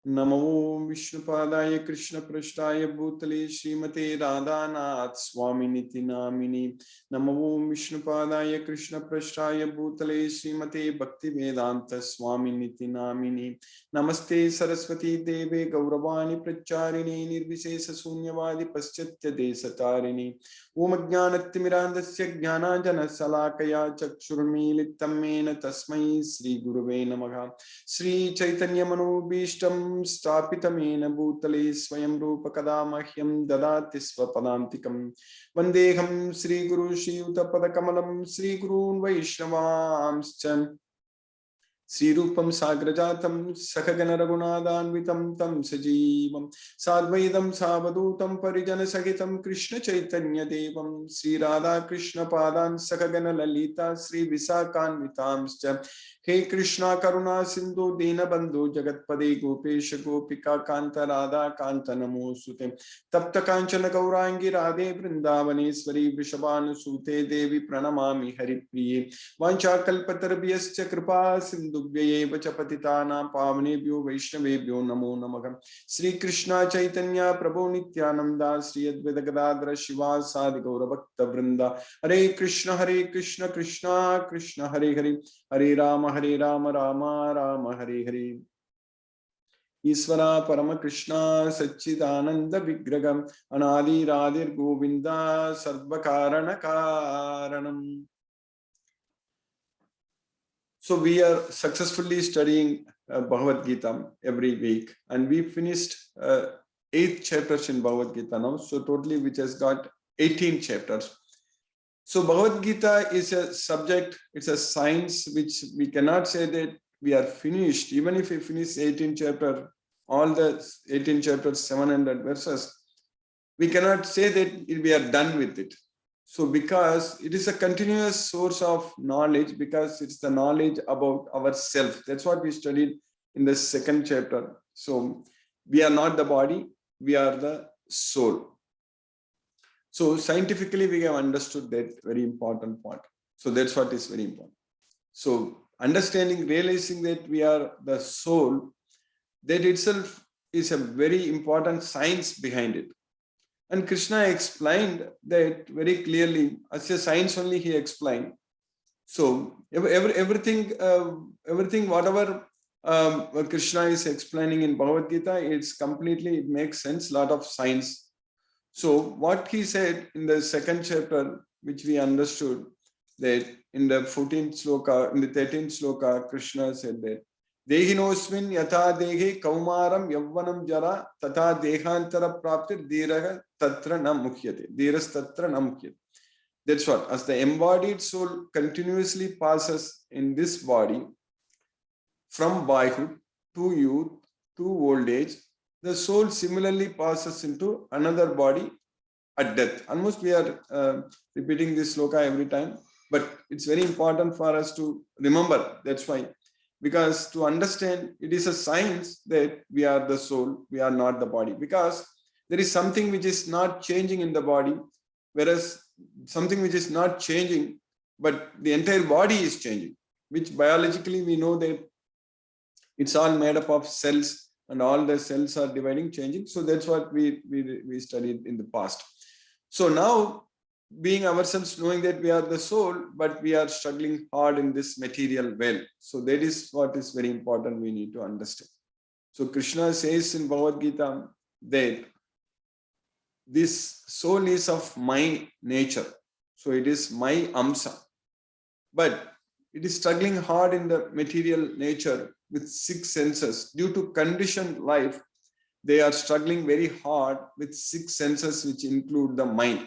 Namo Vishnupadaya Krishna Prashtaya Bhutale Srimate Radhanath Swaminiti Namini. Namo Vishnupadaya Krishna Prashtaya Bhutale Srimate Bhakti Vedanta Swaminiti Namini. Namaste Saraswati Deve Gauravani Pracharini Nirvishesa Sunyavadi Paschatya Desatarini. Om Ajnanatimirandasya Jnananjana Salakaya Chakshurmilitam Mena Tasmai Sri Guruve Namaha. Sri Chaitanya Manobhishtam Stapitamena Bhutale Swayam Rupa Kadamahyam Dadati Swapadantikam Vandeham Sri Guru Shri Utapada Kamalam Sri Gurun Vaishnavamscham Sri Rupam Sagrajatam Sakagana Raghunadhanvitam Tam Sajeevam Sadvaidam Savadutam Parijana Sahitam Krishna Chaitanya Devam Sri Radha Krishna Padan Sakagana Lalita Sri Visakanvitamscha He Krishna Karuna Sindhu Dina Bandhu Jagatpade Gopesha Gopika Kanta Radha Kanta Namo Sute Tapta Kanchana Gaurangi Radhe Vrindavaneshwari Vrishabhanu Sute Devi Pranamami Haripriye Vancha Kalpatarabhyascha Kripa Sindhubhyaye Vachapatitanam Pavanebhyo Vaishnavebhyo Namo Namaha Sri Krishna Chaitanya Prabhu Nityananda Sri Advaita Gadadhara Shiva Sadi Gaura Bhakta Vrinda Hare Krishna Krishna Krishna Hare Hare Hare Rama Rama Rama Hare Hare Isvara Parama Krishna Satchidananda Vigraham Anadi Radhir Govinda Sarvakarana Karanam. So we are successfully studying Bhagavad Gita every week, and we finished 8 chapters in Bhagavad Gita now. So totally which has got 18 chapters. So Bhagavad Gita is a subject, it's a science which we cannot say that we are finished. Even if we finish 18 chapters, all the 18 chapters, 700 verses, we cannot say that we are done with it. So because it is a continuous source of knowledge, because it's the knowledge about ourselves. That's what we studied in the 2nd chapter. So we are not the body, we are the soul. So scientifically, we have understood that very important part. So that's what is very important. So understanding, realizing that we are the soul, that itself is a very important science behind it. And Krishna explained that very clearly, as a science only he explained. So everything, whatever Krishna is explaining in Bhagavad Gita, it's completely, it makes sense, lot of science. So what he said in the 2nd chapter, which we understood, that in the 14th sloka, in the 13th sloka, Krishna said that Dehinosmin yatha dehe kaumaram yavvanam jara tata dehantara praptir dhiraha tatra na mukhyate. Dhiras tatra na mukhyate. That's what, as the embodied soul continuously passes in this body from boyhood to youth to old age, the soul similarly passes into another body at death. Almost we are repeating this sloka every time, but it's very important for us to remember. That's why, because to understand, it is a science that we are the soul, we are not the body, because there is something which is not changing in the body, whereas something which is not changing, but the entire body is changing, which biologically we know that it's all made up of cells, and all the cells are dividing, changing. So that's what we studied in the past. So now, being ourselves, knowing that we are the soul, but we are struggling hard in this material well. So that is what is very important, we need to understand. So Krishna says in Bhagavad Gita that this soul is of my nature. So it is my amsa. But it is struggling hard in the material nature with 6 senses. Due to conditioned life, they are struggling very hard with 6 senses, which include the mind.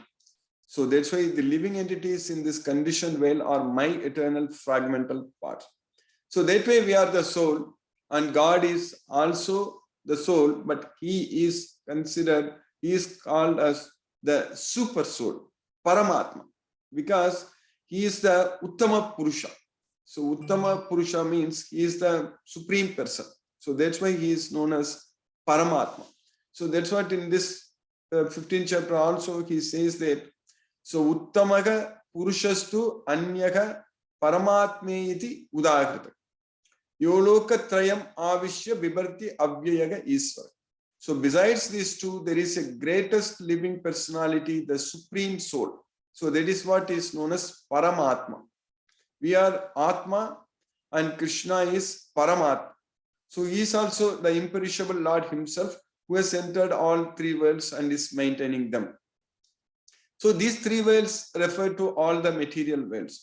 So that's why the living entities in this conditioned world are my eternal fragmental parts. So that way we are the soul, and God is also the soul, but he is considered, he is called as the super soul, Paramatma, because he is the Uttama Purusha. So Uttama Purusha means he is the supreme person. So that's why he is known as Paramatma. So that's what in this 15th chapter also he says that, so Uttamaga Purushastu Anyaga Paramatme iti Udahrita. Yoloka Trayam Avishya Vibharti Avyayaga Iswara. So besides these two, there is a greatest living personality, the Supreme Soul. So that is what is known as Paramatma. We are Atma and Krishna is Paramatma. So he is also the imperishable Lord himself who has entered all three worlds and is maintaining them. So these three worlds refer to all the material worlds.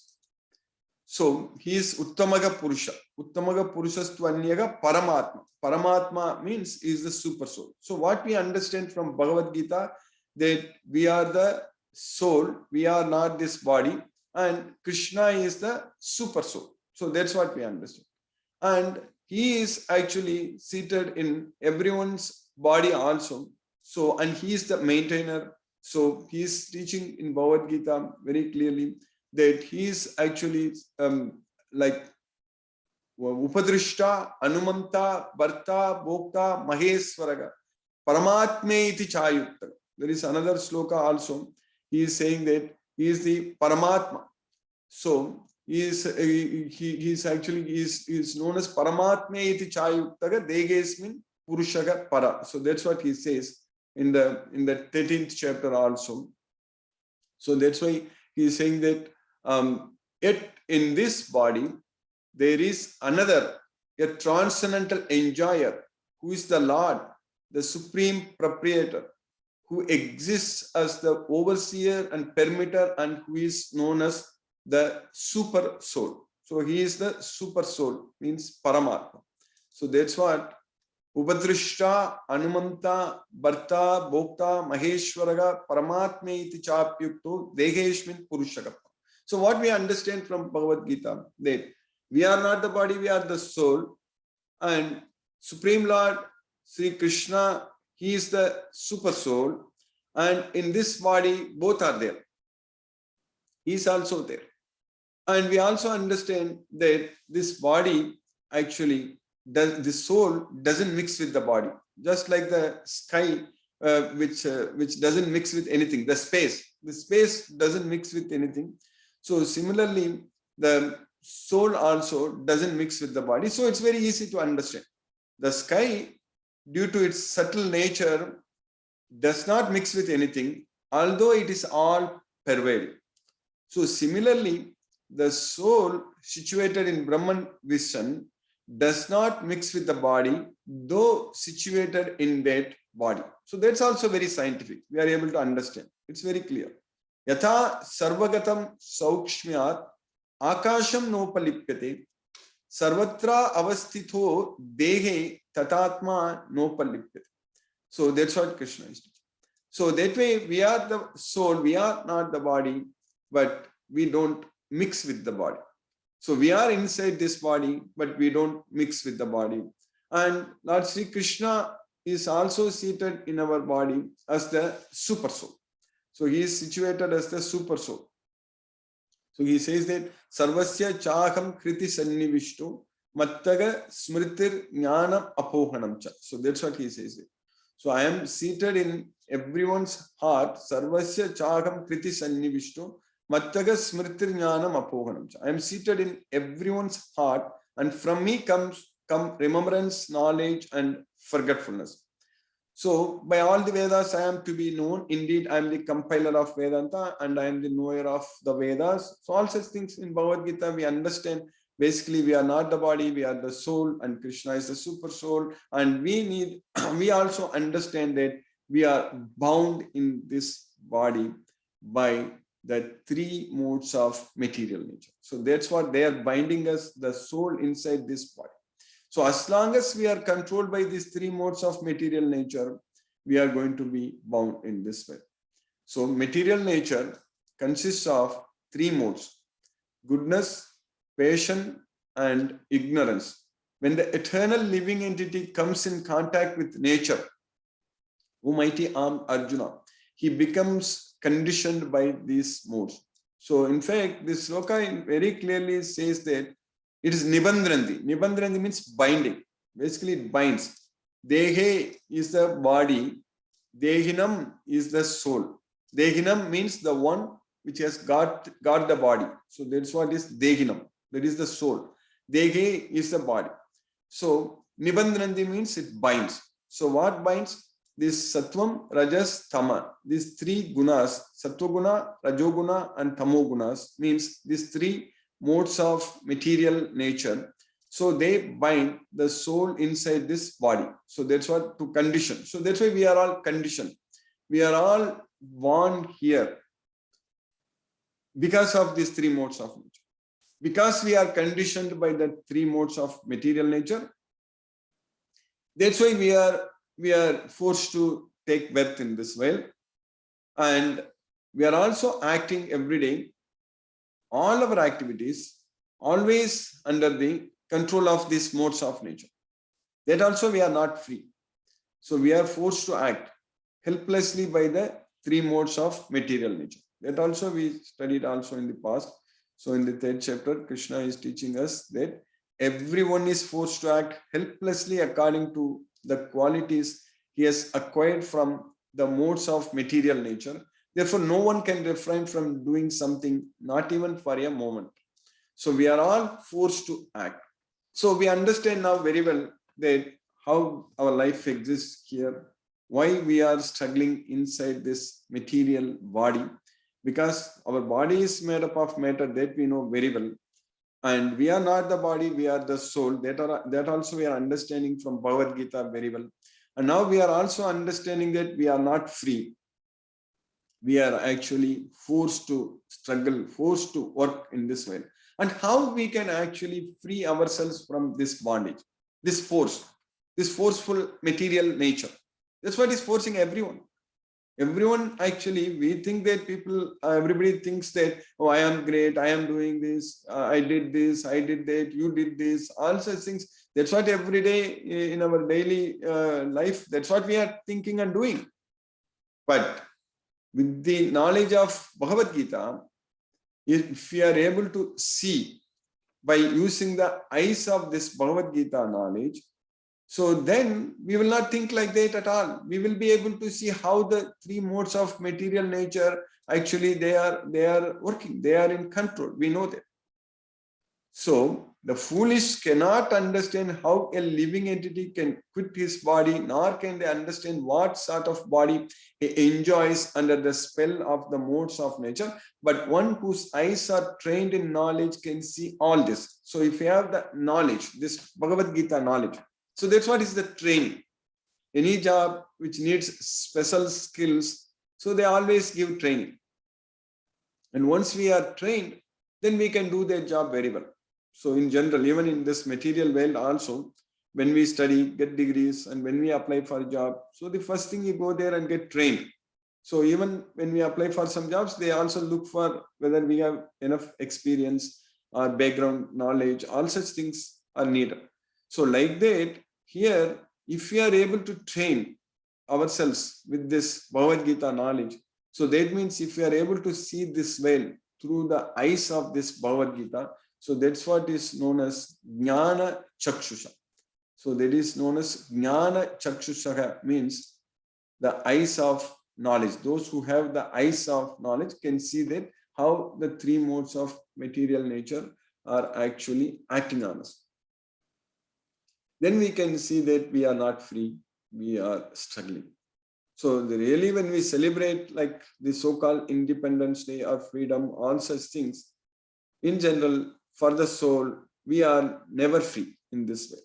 So he is Uttamaga Purusha. Uttamaga Purushastvanyaga Paramatma. Paramatma means he is the super soul. So what we understand from Bhagavad Gita, that we are the soul, we are not this body, and Krishna is the super soul. So that's what we understand. And he is actually seated in everyone's body also. So, and he is the maintainer. So he is teaching in Bhagavad Gita very clearly that he is actually like Upadrishta, Anumanta, Bharta, Bhokta, Maheswaraga, Paramatme iti Chayukta. There is another sloka also. He is saying that he is the Paramatma. So he is known as Paramatme iti Chayuktaga Degesmin Purushaga Para. So that's what he says in the 13th chapter also. So that's why he is saying that yet in this body there is another, a transcendental enjoyer, who is the Lord, the supreme proprietor, who exists as the overseer and permitter, and who is known as the super soul. So he is the super soul, means Paramatma. So that's what Upadrishta, Anumanta, Bharta, Bhokta, Maheshwaraga, Paramatme iti Chapyukto, Deheshmin Purushagapa. So what we understand from Bhagavad Gita, that we are not the body, we are the soul, and Supreme Lord Sri Krishna, he is the super soul, and in this body both are there. He is also there. And we also understand that this body actually, the soul doesn't mix with the body, just like the sky, which doesn't mix with anything. The space doesn't mix with anything. So similarly, the soul also doesn't mix with the body. So it's very easy to understand. The sky, due to its subtle nature, does not mix with anything, although it is all pervading. So similarly, the soul situated in Brahman Vision does not mix with the body, though situated in that body. So that's also very scientific. We are able to understand. It's very clear. Yatha sarvagatam saukshmyat akasham nopalipyate sarvatra avasthitho dehe tatatma nopalipyate. So that's what Krishna is teaching. So that way we are the soul, we are not the body, but we don't mix with the body. So we are inside this body, but we don't mix with the body. And Lord Sri Krishna is also seated in our body as the super soul. So he is situated as the super soul. So he says that Sarvasya Chaham Kriti Sannivishto Mattaga Smritir Jnanam Apohanam Cha. So that's what he says. So I am seated in everyone's heart. Sarvasya Chaham Kriti Sannivishto Mattaga Smritir Jnanam Apohanam Cha. I am seated in everyone's heart, and from me come remembrance, knowledge, and forgetfulness. So by all the Vedas I am to be known. Indeed, I am the compiler of Vedanta and I am the knower of the Vedas. So all such things in Bhagavad Gita we understand. Basically, we are not the body, we are the soul, and Krishna is the super soul. And we also understand that we are bound in this body by the three modes of material nature. So that's what they are binding us, the soul inside this body. So as long as we are controlled by these three modes of material nature, we are going to be bound in this way. So material nature consists of three modes: goodness, passion, and ignorance. When the eternal living entity comes in contact with nature, O mighty armed Arjuna, he becomes conditioned by these modes. So in fact, this sloka very clearly says that it is Nibandranti. Nibandranti means binding. Basically, it binds. Dehe is the body. Dehinam is the soul. Dehinam means the one which has got the body. So that's what is Dehinam. That is the soul. Dehe is the body. So nibandhananti means it binds. So what binds? This sattvam, rajas, tama. These three gunas, sattva-guna, rajoguna, and tamo-gunas, means these three modes of material nature. So they bind the soul inside this body. So that's what to condition. So that's why we are all conditioned. We are all born here because of these three modes of nature. Because we are conditioned by the three modes of material nature, that's why we are forced to take birth in this world. And we are also acting every day, all our activities, always under the control of these modes of nature. That also we are not free. So we are forced to act helplessly by the three modes of material nature. That also we studied also in the past. So in the 3rd chapter, Krishna is teaching us that everyone is forced to act helplessly according to the qualities he has acquired from the modes of material nature. Therefore, no one can refrain from doing something, not even for a moment. So we are all forced to act. So we understand now very well that how our life exists here, why we are struggling inside this material body, because our body is made up of matter, that we know very well. And we are not the body, we are the soul. That also we are understanding from Bhagavad Gita very well. And now we are also understanding that we are not free. We are actually forced to struggle, forced to work in this way. And how we can actually free ourselves from this bondage, this force, this forceful material nature. That's what is forcing everyone. Everyone actually, we think that people, everybody thinks that, oh, I am great, I am doing this, I did that, you did this, all such things. That's what every day in our daily life, that's what we are thinking and doing. But with the knowledge of Bhagavad Gita, if we are able to see by using the eyes of this Bhagavad Gita knowledge, so then we will not think like that at all. We will be able to see how the three modes of material nature, actually they are working, they are in control. We know that. So the foolish cannot understand how a living entity can quit his body, nor can they understand what sort of body he enjoys under the spell of the modes of nature. But one whose eyes are trained in knowledge can see all this. So if you have the knowledge, this Bhagavad Gita knowledge, so that's what is the training. Any job which needs special skills, so they always give training. And once we are trained, then we can do their job very well. So in general, even in this material world also, when we study, get degrees, and when we apply for a job, so the first thing you go there and get trained. So even when we apply for some jobs, they also look for whether we have enough experience or background knowledge, all such things are needed. So like that, here, if we are able to train ourselves with this Bhagavad Gita knowledge, so that means if we are able to see this well through the eyes of this Bhagavad Gita, so that's what is known as Jnana Chakshusha. So that is known as Jnana Chakshusha, means the eyes of knowledge. Those who have the eyes of knowledge can see that how the three modes of material nature are actually acting on us. Then we can see that we are not free, we are struggling. So really when we celebrate like the so-called Independence Day or freedom, all such things, in general, for the soul, we are never free in this way.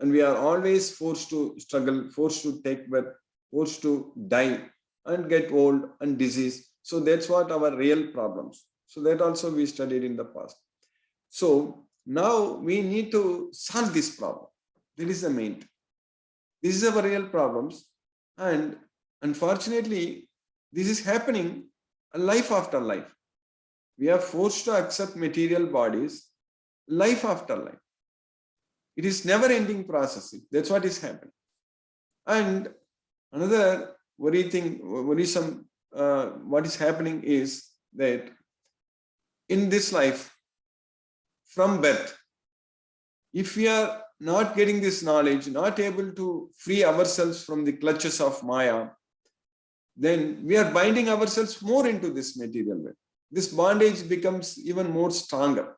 And we are always forced to struggle, forced to take birth, forced to die and get old and disease. So that's what our real problems. So that also we studied in the past. So now we need to solve this problem. That is the main thing. This is our real problems. And unfortunately, this is happening life after life. We are forced to accept material bodies life after life. It is never-ending process. That's what is happening. And another worrisome, what is happening is that in this life, from birth, if we are not getting this knowledge, not able to free ourselves from the clutches of Maya, then we are binding ourselves more into this material world. This bondage becomes even more stronger.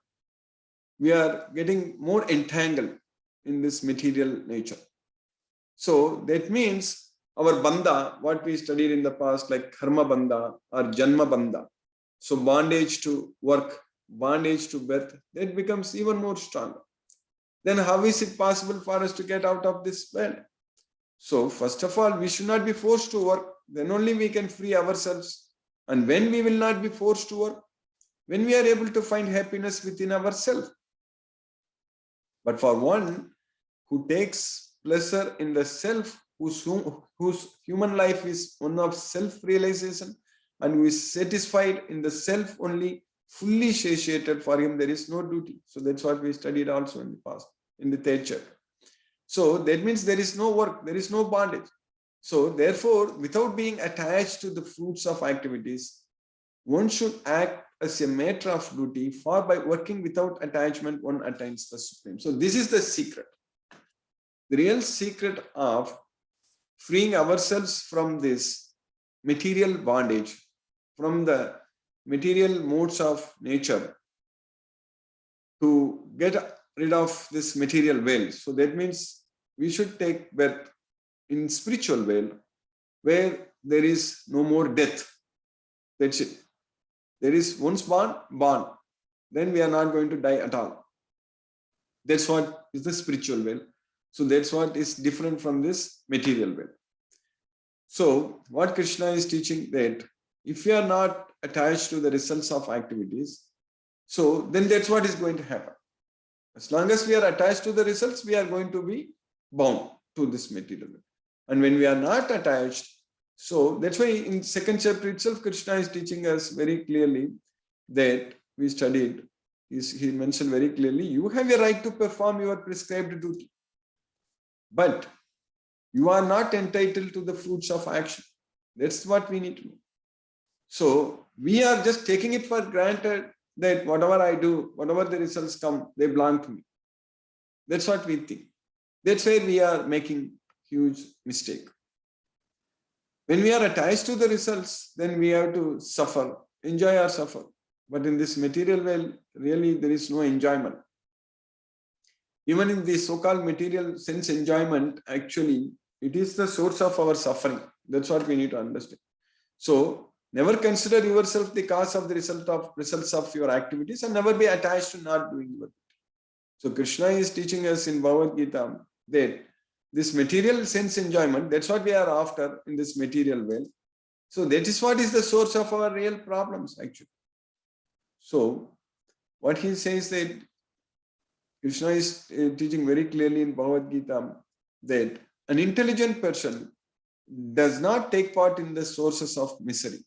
We are getting more entangled in this material nature. So that means our bandha, what we studied in the past, like karma bandha or janma bandha. So bondage to work, bondage to birth, that becomes even more stronger. Then how is it possible for us to get out of this bed? So first of all, we should not be forced to work. Then only we can free ourselves. And when we will not be forced to work, when we are able to find happiness within ourselves. But for one who takes pleasure in the self, whose human life is one of self-realization, and who is satisfied in the self only, fully satiated, for him there is no duty. So that's what we studied also in the past, in the third chapter. So that means there is no work, there is no bondage. So therefore, without being attached to the fruits of activities, one should act as a matter of duty, for by working without attachment, one attains the supreme. So this is the secret. The real secret of freeing ourselves from this material bondage, from the material modes of nature, to get rid of this material veil. So that means we should take birth in spiritual veil, where there is no more death. That's it. There is once born, then we are not going to die at all. That's what is the spiritual veil. So that's what is different from this material veil. So what Krishna is teaching, that if we are not attached to the results of activities, so then that's what is going to happen. As long as we are attached to the results, we are going to be bound to this material veil. And when we are not attached, so that's why in second chapter itself, Krishna is teaching us very clearly that we studied, he mentioned very clearly, you have a right to perform your prescribed duty, but you are not entitled to the fruits of action. That's what we need to know. So we are just taking it for granted that whatever I do, whatever the results come, they belong to me. That's what we think. That's where we are making huge mistake. When we are attached to the results, then we have to suffer, enjoy or suffer. But in this material world, really there is no enjoyment. Even in the so-called material sense enjoyment, actually, it is the source of our suffering. That's what we need to understand. So never consider yourself the cause of the results of your activities, and never be attached to not doing your duty. So Krishna is teaching us in Bhagavad Gita that this material sense enjoyment, that's what we are after in this material world. So that is what is the source of our real problems, actually. So what he says, that Krishna is teaching very clearly in Bhagavad Gita that an intelligent person does not take part in the sources of misery,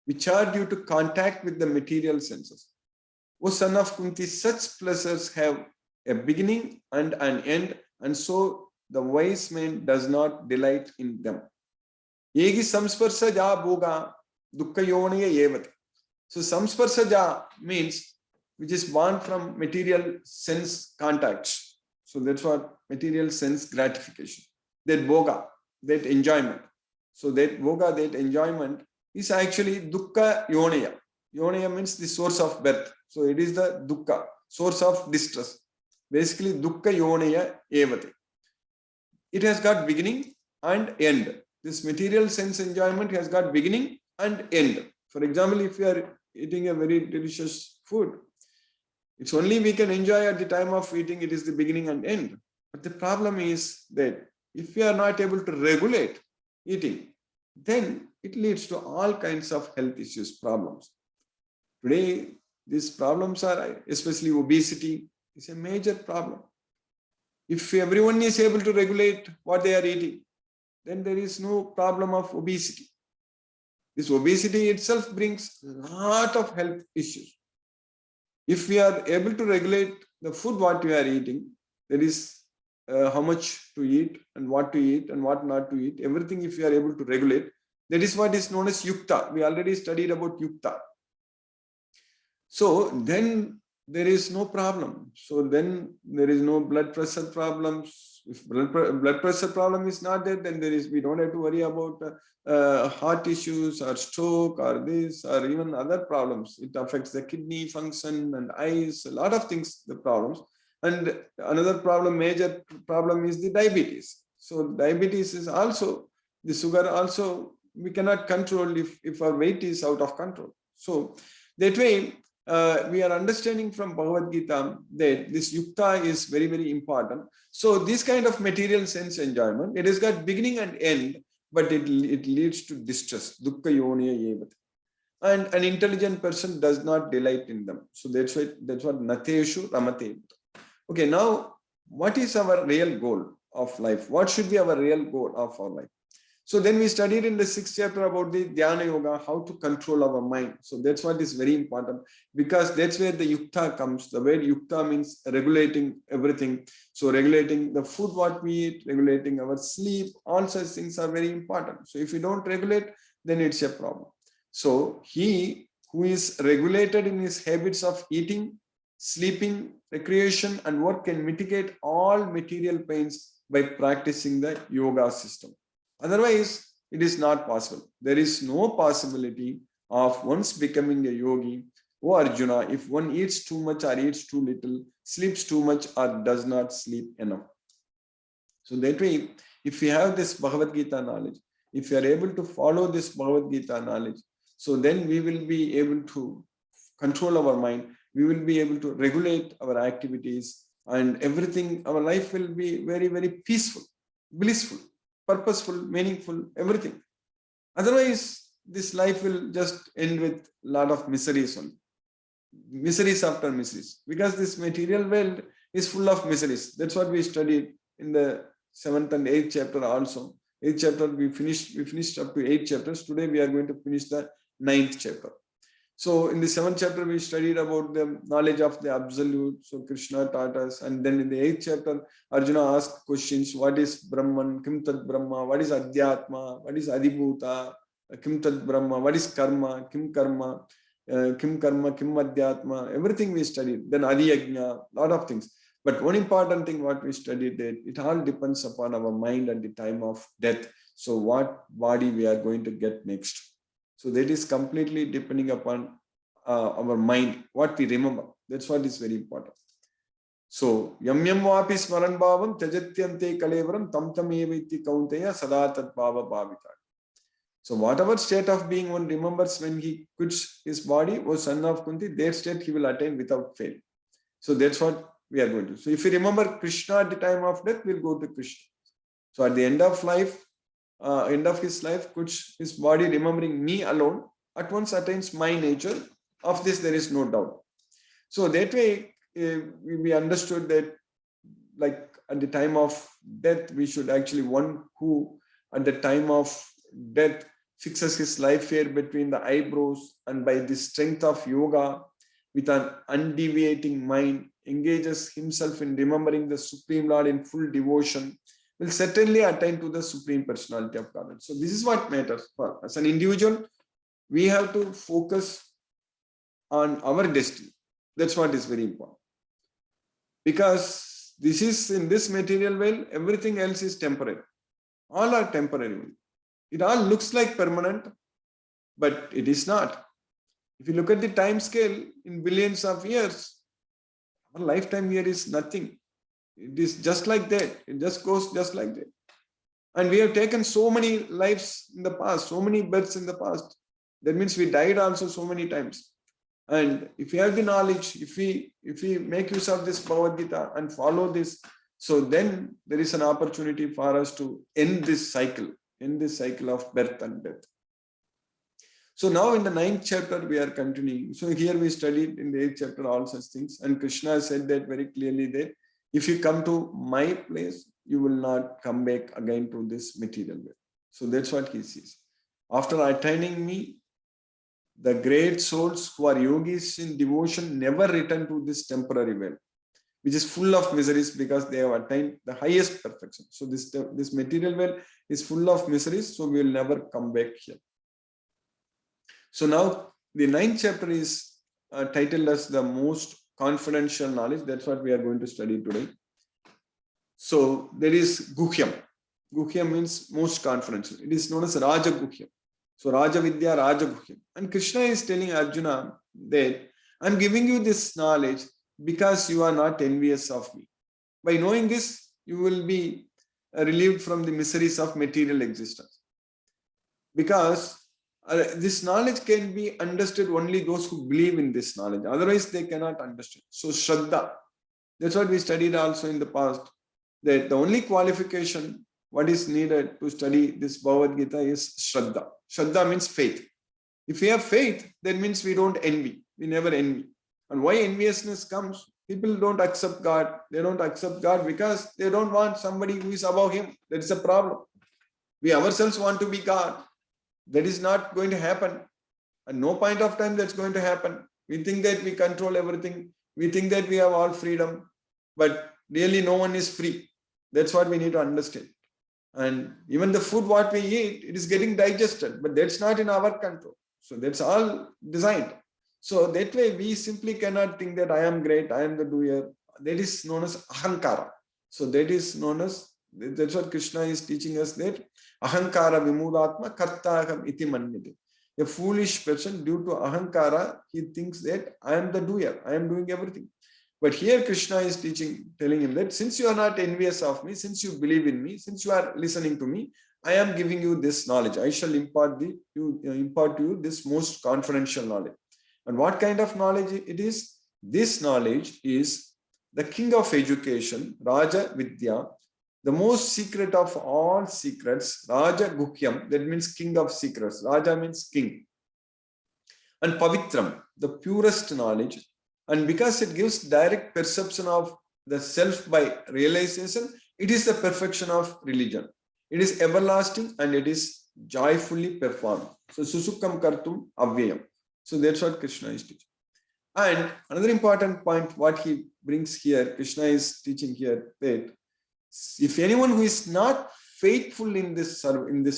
which are due to contact with the material senses. O son of Kunti, such pleasures have a beginning and an end, and so the wise man does not delight in them. Yegi samsparsaja bhoga dukkayonaya evate. So samsparsaja means which is born from material sense contacts. So that's what material sense gratification. That bhoga, that enjoyment. So that bhoga, that enjoyment is actually dukkha yonaya. Yonaya means the source of birth. So it is the dukkha, source of distress. Basically dukkha yonaya evate. It has got beginning and end. This material sense enjoyment has got beginning and end. For example, if you are eating a very delicious food, it's only we can enjoy at the time of eating, it is the beginning and end. But the problem is that if we are not able to regulate eating, then it leads to all kinds of health issues, problems. Today, these problems are, especially obesity, is a major problem. If everyone is able to regulate what they are eating, then there is no problem of obesity. This obesity itself brings a lot of health issues. If we are able to regulate the food what we are eating, that is how much to eat and what not to eat, everything if we are able to regulate, that is what is known as yukta. We already studied about yukta. So then there is no problem. So then there is no blood pressure problems. If blood pressure problem is not there, then we don't have to worry about heart issues or stroke or this or even other problems. It affects the kidney function and eyes, a lot of things, the problems. And another problem, major problem is the diabetes. So diabetes is also, the sugar also, we cannot control if our weight is out of control. So that way, we are understanding from Bhagavad Gita that this yukta is very, very important. So this kind of material sense enjoyment, it has got beginning and end, but it leads to distress. Dukkha yoniya yevat. And an intelligent person does not delight in them. So that's what nateshu ramate. Okay, now what is our real goal of life? What should be our real goal of our life? So then we studied in the 6th chapter about the Dhyana Yoga, how to control our mind. So that's what is very important, because that's where the yukta comes. The word yukta means regulating everything. So regulating the food what we eat, regulating our sleep, all such things are very important. So if you don't regulate, then it's a problem. So he who is regulated in his habits of eating, sleeping, recreation, and work can mitigate all material pains by practicing the yoga system. Otherwise, it is not possible. There is no possibility of once becoming a yogi. Oh Arjuna, if one eats too much or eats too little, sleeps too much or does not sleep enough. So that way, if we have this Bhagavad Gita knowledge, if we are able to follow this Bhagavad Gita knowledge, so then we will be able to control our mind. We will be able to regulate our activities, and everything, our life will be very, very peaceful, blissful, purposeful, meaningful, everything. Otherwise, this life will just end with a lot of miseries only. Miseries after miseries. Because this material world is full of miseries. That's what we studied in the 7th and 8th chapter also. 8th chapter we finished up to 8 chapters. Today we are going to finish the 9th chapter. So in the 7th chapter, we studied about the knowledge of the absolute. So Krishna taught us. And then in the 8th chapter, Arjuna asked questions. What is Brahman? Kim Tat Brahma? What is Adhyatma? What is Adibhuta? Kim Tat Brahma? What is Karma? Kim Karma? Kim Karma? Kim Adhyatma? Everything we studied. Then Adi Yajna, lot of things. But one important thing what we studied, that it all depends upon our mind at the time of death. So what body we are going to get next. So that is completely depending upon our mind, what we remember. That's what is very important. So yam yam vapi smaran bhavam tyajatyante kalevaram tam tam eviti kaunteya sadatat bhava bhavita. So whatever state of being one remembers when he quits his body, O son of Kunti, that state he will attain without fail. So that's what we are going to. So if you remember Krishna at the time of death, we'll go to Krishna. So at the end of life, end of his life, quits his body, remembering me alone, at once attains my nature. Of this, there is no doubt. So that way, we understood that, like at the time of death, we should actually, one who at the time of death fixes his life here between the eyebrows, and by the strength of yoga, with an undeviating mind, engages himself in remembering the Supreme Lord in full devotion, will certainly attain to the Supreme Personality of Godhead. So this is what matters for us. As an individual, we have to focus on our destiny. That's what is very important. Because this is, in this material world, everything else is temporary. All are temporary. It all looks like permanent, but it is not. If you look at the time scale in billions of years, our lifetime here is nothing. It is just like that. It just goes just like that. And we have taken so many lives in the past, so many births in the past. That means we died also so many times. And if we have the knowledge, if we make use of this Bhagavad Gita and follow this, so then there is an opportunity for us to end this cycle of birth and death. So now in the 9th chapter, we are continuing. So here we studied in the 8th chapter all such things. And Krishna said that very clearly, that if you come to my place, you will not come back again to this material world. So that's what he says. After attaining me, the great souls who are yogis in devotion never return to this temporary world, which is full of miseries, because they have attained the highest perfection. So this material world is full of miseries, so we will never come back here. So now the 9th chapter is titled as the most confidential knowledge. That's what we are going to study today. So there is Guhyam. Guhyam means most confidential. It is known as Raja Guhyam. So Raja Vidya, Raja Guhyam. And Krishna is telling Arjuna that I'm giving you this knowledge because you are not envious of me. By knowing this, you will be relieved from the miseries of material existence. Because this knowledge can be understood only those who believe in this knowledge. Otherwise, they cannot understand. So, Shraddha, that's what we studied also in the past, that the only qualification what is needed to study this Bhagavad Gita is Shraddha. Shraddha means faith. If we have faith, that means we don't envy. We never envy. And why enviousness comes? People don't accept God. They don't accept God because they don't want somebody who is above him. That's a problem. We ourselves want to be God. That is not going to happen. At no point of time that's going to happen. We think that we control everything. We think that we have all freedom. But really no one is free. That's what we need to understand. And even the food what we eat, it is getting digested. But that's not in our control. So that's all designed. So that way we simply cannot think that I am great, I am the doer. That is known as ahankara. So that is known as, that's what Krishna is teaching us, that ahankara vimudatma kartaham iti manyate. A foolish person, due to ahankara, he thinks that I am the doer, I am doing everything. But here Krishna is telling him that since you are not envious of me, since you believe in me, since you are listening to me, I am giving you this knowledge. I shall impart to you this most confidential knowledge. And what kind of knowledge it is? This knowledge is the king of education, Raja Vidya, the most secret of all secrets, Raja Guhyam, that means king of secrets. Raja means king. And Pavitram, the purest knowledge. And because it gives direct perception of the self by realization, it is the perfection of religion. It is everlasting and it is joyfully performed. So, Susukam Kartum Avyayam. So that's what Krishna is teaching. And another important point, what he brings here, Krishna is teaching here, that if anyone who is not faithful in this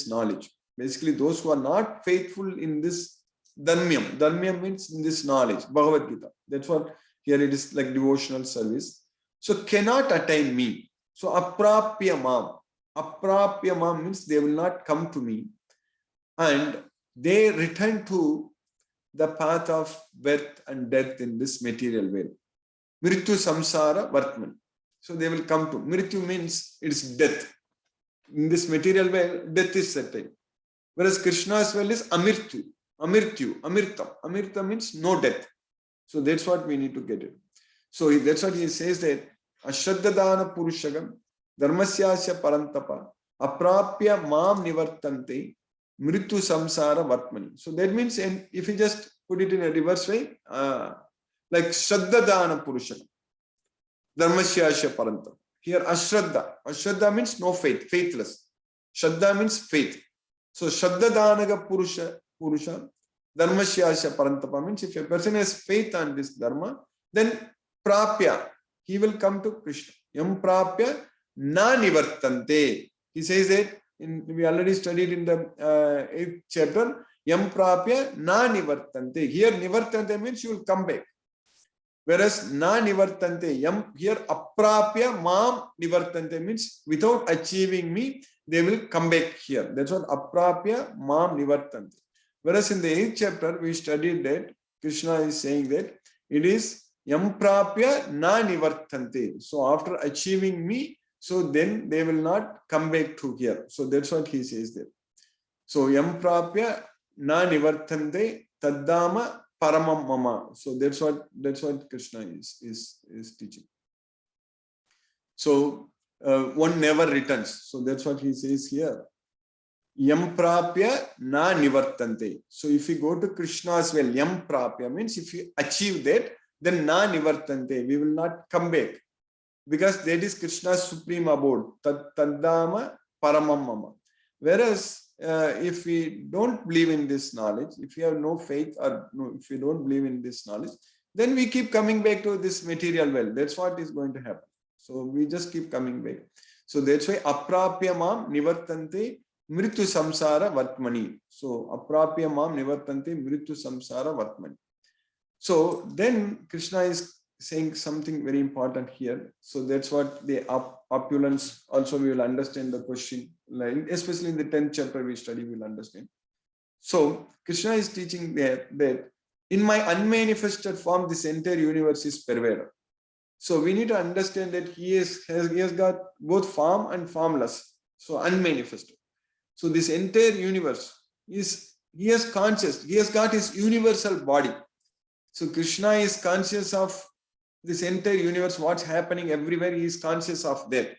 knowledge, basically those who are not faithful in this dharmyam means in this knowledge, Bhagavad Gita. That's what here it is like devotional service. So cannot attain me. So aprapya mam. Aprapya mam means they will not come to me. And they return to the path of birth and death in this material world. Mrityu samsara vartman. So they will come to. Mrityu means it's death. In this material world, death is certain. Whereas Krishna's world is amirtyu. Amirtyu, amirtam. Amirtam means no death. So that's what we need to get it. So that's what he says, that ashraddadana purushagam dharmasyasya parantapa aprapya mam nivartante mrityu samsara vartmani. So that means, and if you just put it in a reverse way, like shraddadana purushagam dharmasyasya parantapa. Here ashraddha. Ashraddha means no faith, faithless. Shraddha means faith. So shraddadanaga purusha dharmasyasya parantapa means if a person has faith on this dharma, then prapya, he will come to Krishna. Yam prapya na nivartante. He says that we already studied in the 8th chapter, yam prapya na nivartante. Here nivartante means you will come back. Whereas na nivartante, yam here aprapya mam nivartante means without achieving me, they will come back here. That's what aprapya mam nivartante. Whereas in the 8th chapter, we studied that Krishna is saying that it is yam prapya na nivartante. So after achieving me, so then they will not come back to here. So that's what he says there. So yam prapya na nivartante taddama paramam mama. So that's what Krishna is teaching. So one never returns. So that's what he says here. Yam prapya na nivartante. So if you go to Krishna's well, yam prapya means if you achieve that, then na nivartante, we will not come back. Because that is Krishna's supreme abode. Taddama paramam mama. Whereas if we don't believe in this knowledge, if we have no faith or if we don't believe in this knowledge, then we keep coming back to this material well. That's what is going to happen. So we just keep coming back. So that's why aprapya mam nivartante mrityu samsara vartmani. So aprapya mam nivartante mrityu samsara vartmani. So then Krishna is saying something very important here. So that's what the opulence, also we will understand the question, especially in the 10th chapter we study, we will understand. So Krishna is teaching there that in my unmanifested form, this entire universe is pervaded. So we need to understand that he has got both form and formless, so unmanifested. So this entire universe he has conscious, he has got his universal body. So Krishna is conscious of this entire universe, what's happening everywhere, he is conscious of that.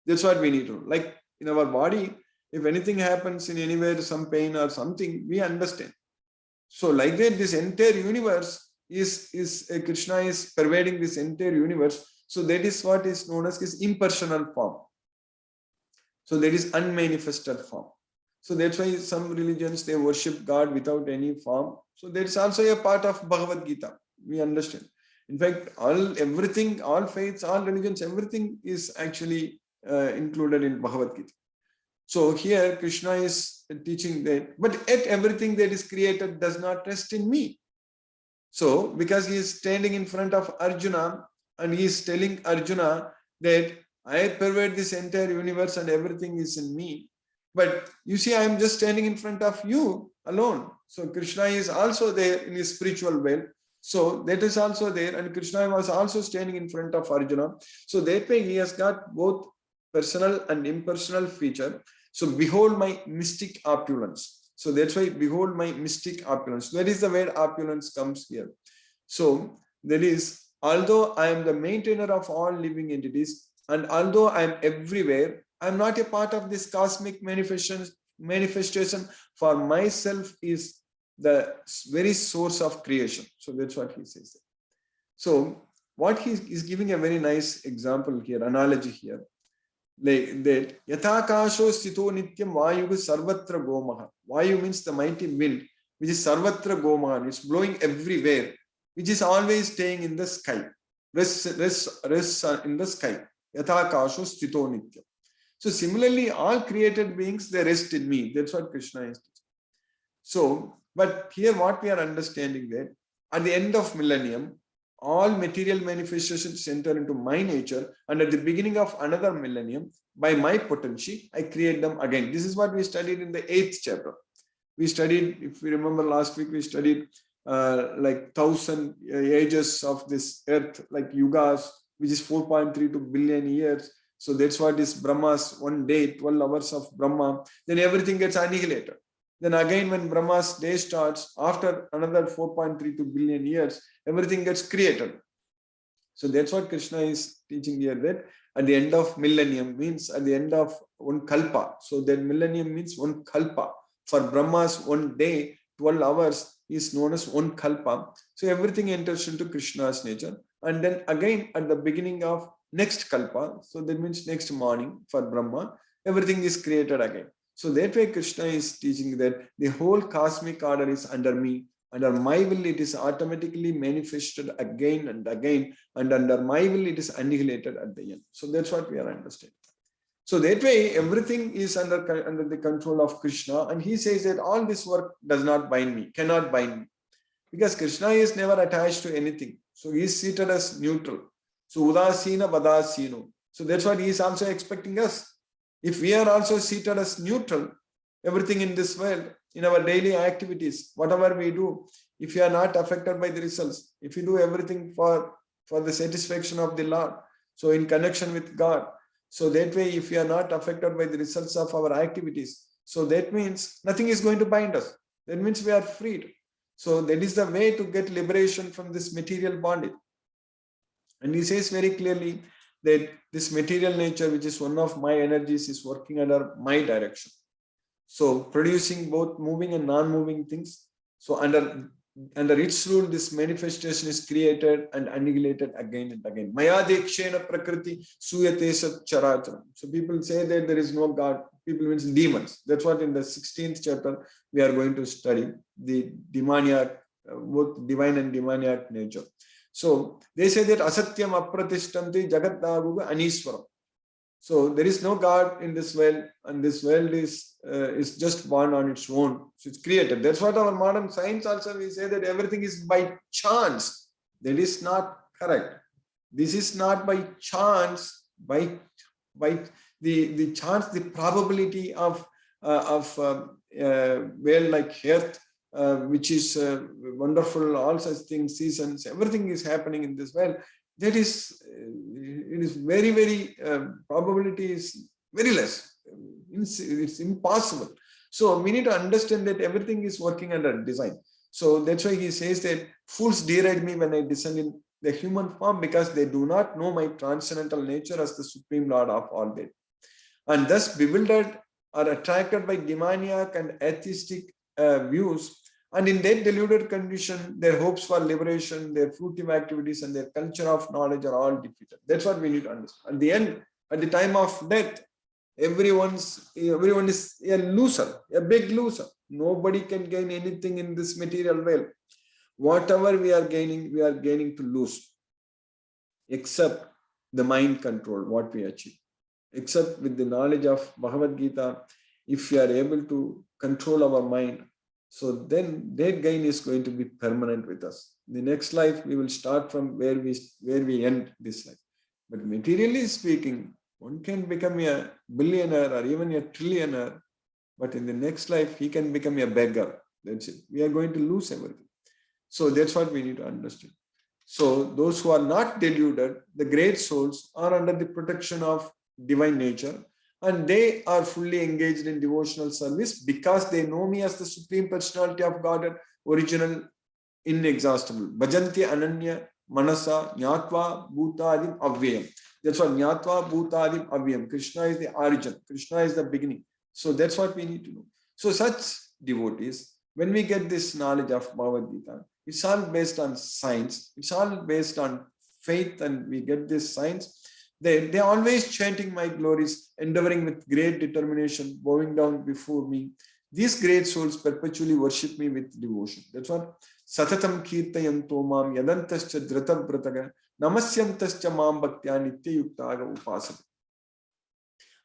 That's what we need to know. Like in our body, if anything happens in anywhere, some pain or something, we understand. So like that, this entire universe is Krishna is pervading this entire universe. So that is what is known as his impersonal form. So that is unmanifested form. So that's why some religions, they worship God without any form. So that's also a part of Bhagavad Gita. We understand. In fact, everything, all faiths, all religions, everything is actually included in Bhagavad Gita. So here Krishna is teaching that, but yet everything that is created does not rest in me. So because he is standing in front of Arjuna and he is telling Arjuna that I pervade this entire universe and everything is in me. But you see, I am just standing in front of you alone. So Krishna is also there in his spiritual world. So that is also there. And Krishna was also standing in front of Arjuna. So that way he has got both personal and impersonal feature. So behold my mystic opulence. So that's why behold my mystic opulence. That is the word opulence comes here. So that is, although I am the maintainer of all living entities, and although I am everywhere, I am not a part of this cosmic manifestation. For myself is the very source of creation. So that's what he says. So what he is giving a very nice example here, analogy here. Like that, Yathakasho Sito Nityam Vayu Sarvatra Gomaha. Vayu means the mighty wind, which is Sarvatra Gomaha. It's blowing everywhere, which is always staying in the sky. Rests in the sky. Yathakasho Sito Nityam. So similarly, all created beings, they rest in me. That's what Krishna is teaching. So, but here what we are understanding that at the end of millennium, all material manifestations enter into my nature, and at the beginning of another millennium, by my potency, I create them again. This is what we studied in the 8th chapter. We studied, if we remember last week, we studied like 1,000 ages of this earth, like yugas, which is 4.32 billion years. So that's what is Brahma's one day, 12 hours of Brahma. Then everything gets annihilated. Then again, when Brahma's day starts, after another 4.32 billion years, everything gets created. So that's what Krishna is teaching here, that at the end of millennium means at the end of one kalpa. So that millennium means one kalpa. For Brahma's one day, 12 hours is known as one kalpa. So everything enters into Krishna's nature. And then again, at the beginning of next kalpa, so that means next morning for Brahma, everything is created again. So that way Krishna is teaching that the whole cosmic order is under me. Under my will, it is automatically manifested again and again. And under my will, it is annihilated at the end. So that's what we are understanding. So that way, everything is under the control of Krishna. And he says that all this work does not bind me, cannot bind me. Because Krishna is never attached to anything. So he is seated as neutral. So udasina vadasino. So that's what he is also expecting us. If we are also seated as neutral, everything in this world, in our daily activities, whatever we do, if you are not affected by the results, if you do everything for the satisfaction of the Lord, so in connection with God, so that way, if we are not affected by the results of our activities, so that means nothing is going to bind us. That means we are freed. So that is the way to get liberation from this material bondage. And he says very clearly that this material nature, which is one of my energies, is working under my direction. So producing both moving and non-moving things. So under its rule, this manifestation is created and annihilated again and again. Maya dekshena prakriti suyate sat characharam. So people say that there is no God. People means demons. That's what in the 16th chapter we are going to study, the demoniac, both divine and demoniac nature. So they say that asatyam apratishtamti jagat daguga aniswaram. So there is no God in this world, and this world is just born on its own. So it's created. That's what our modern science also, we say that everything is by chance. That is not correct. This is not by chance, by the chance, the probability of world like earth, which is wonderful, all such things, seasons, everything is happening in this world. That is, it is very, very, probability is very less. It's impossible. So we need to understand that everything is working under design. So that's why he says that fools deride me when I descend in the human form, because they do not know my transcendental nature as the Supreme Lord of all that. And thus bewildered or attracted by demoniac and atheistic views. And in that deluded condition, their hopes for liberation, their fruitive activities, and their culture of knowledge are all defeated. That's what we need to understand. At the end, at the time of death, everyone is a loser, a big loser. Nobody can gain anything in this material world. Whatever we are gaining to lose, except the mind control, what we achieve. Except with the knowledge of Bhagavad Gita, if we are able to control our mind, so then that gain is going to be permanent with us. In the next life, we will start from where we end this life. But materially speaking, one can become a billionaire or even a trillionaire, but in the next life, he can become a beggar. That's it. We are going to lose everything. So that's what we need to understand. So those who are not deluded, the great souls, are under the protection of divine nature, and they are fully engaged in devotional service because they know me as the Supreme Personality of Godhead, original, inexhaustible. Bhajanti ananya manasa nyatva bhutadim avyayam. That's what nyatva bhutadim avyayam. Krishna is the origin. Krishna is the beginning. So that's what we need to know. So such devotees, when we get this knowledge of Bhagavad Gita, it's all based on science. It's all based on faith, and we get this science. They always chanting my glories, endeavoring with great determination, bowing down before me. These great souls perpetually worship me with devotion. That's what Satatam Kirtayanto Mam Yadantascha Dhratam Prataga Namasyantascha Mam Bhaktya Nitya Yuktaga Upasana.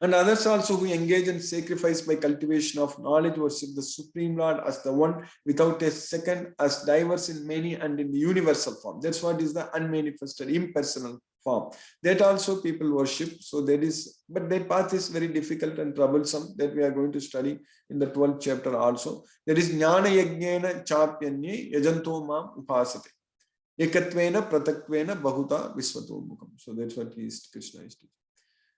And others also who engage in sacrifice by cultivation of knowledge worship the Supreme Lord as the one without a second, as diverse in many and in the universal form. That's what is the unmanifested, impersonal form. That also people worship. So that is, but that path is very difficult and troublesome, that we are going to study in the 12th chapter also. There is Jnana Yajnena Chapyanye Yajanto Mam Upasate. Ekatvena Pratakvena Bahuta Visvato Mukam. So that's what Krishna is teaching.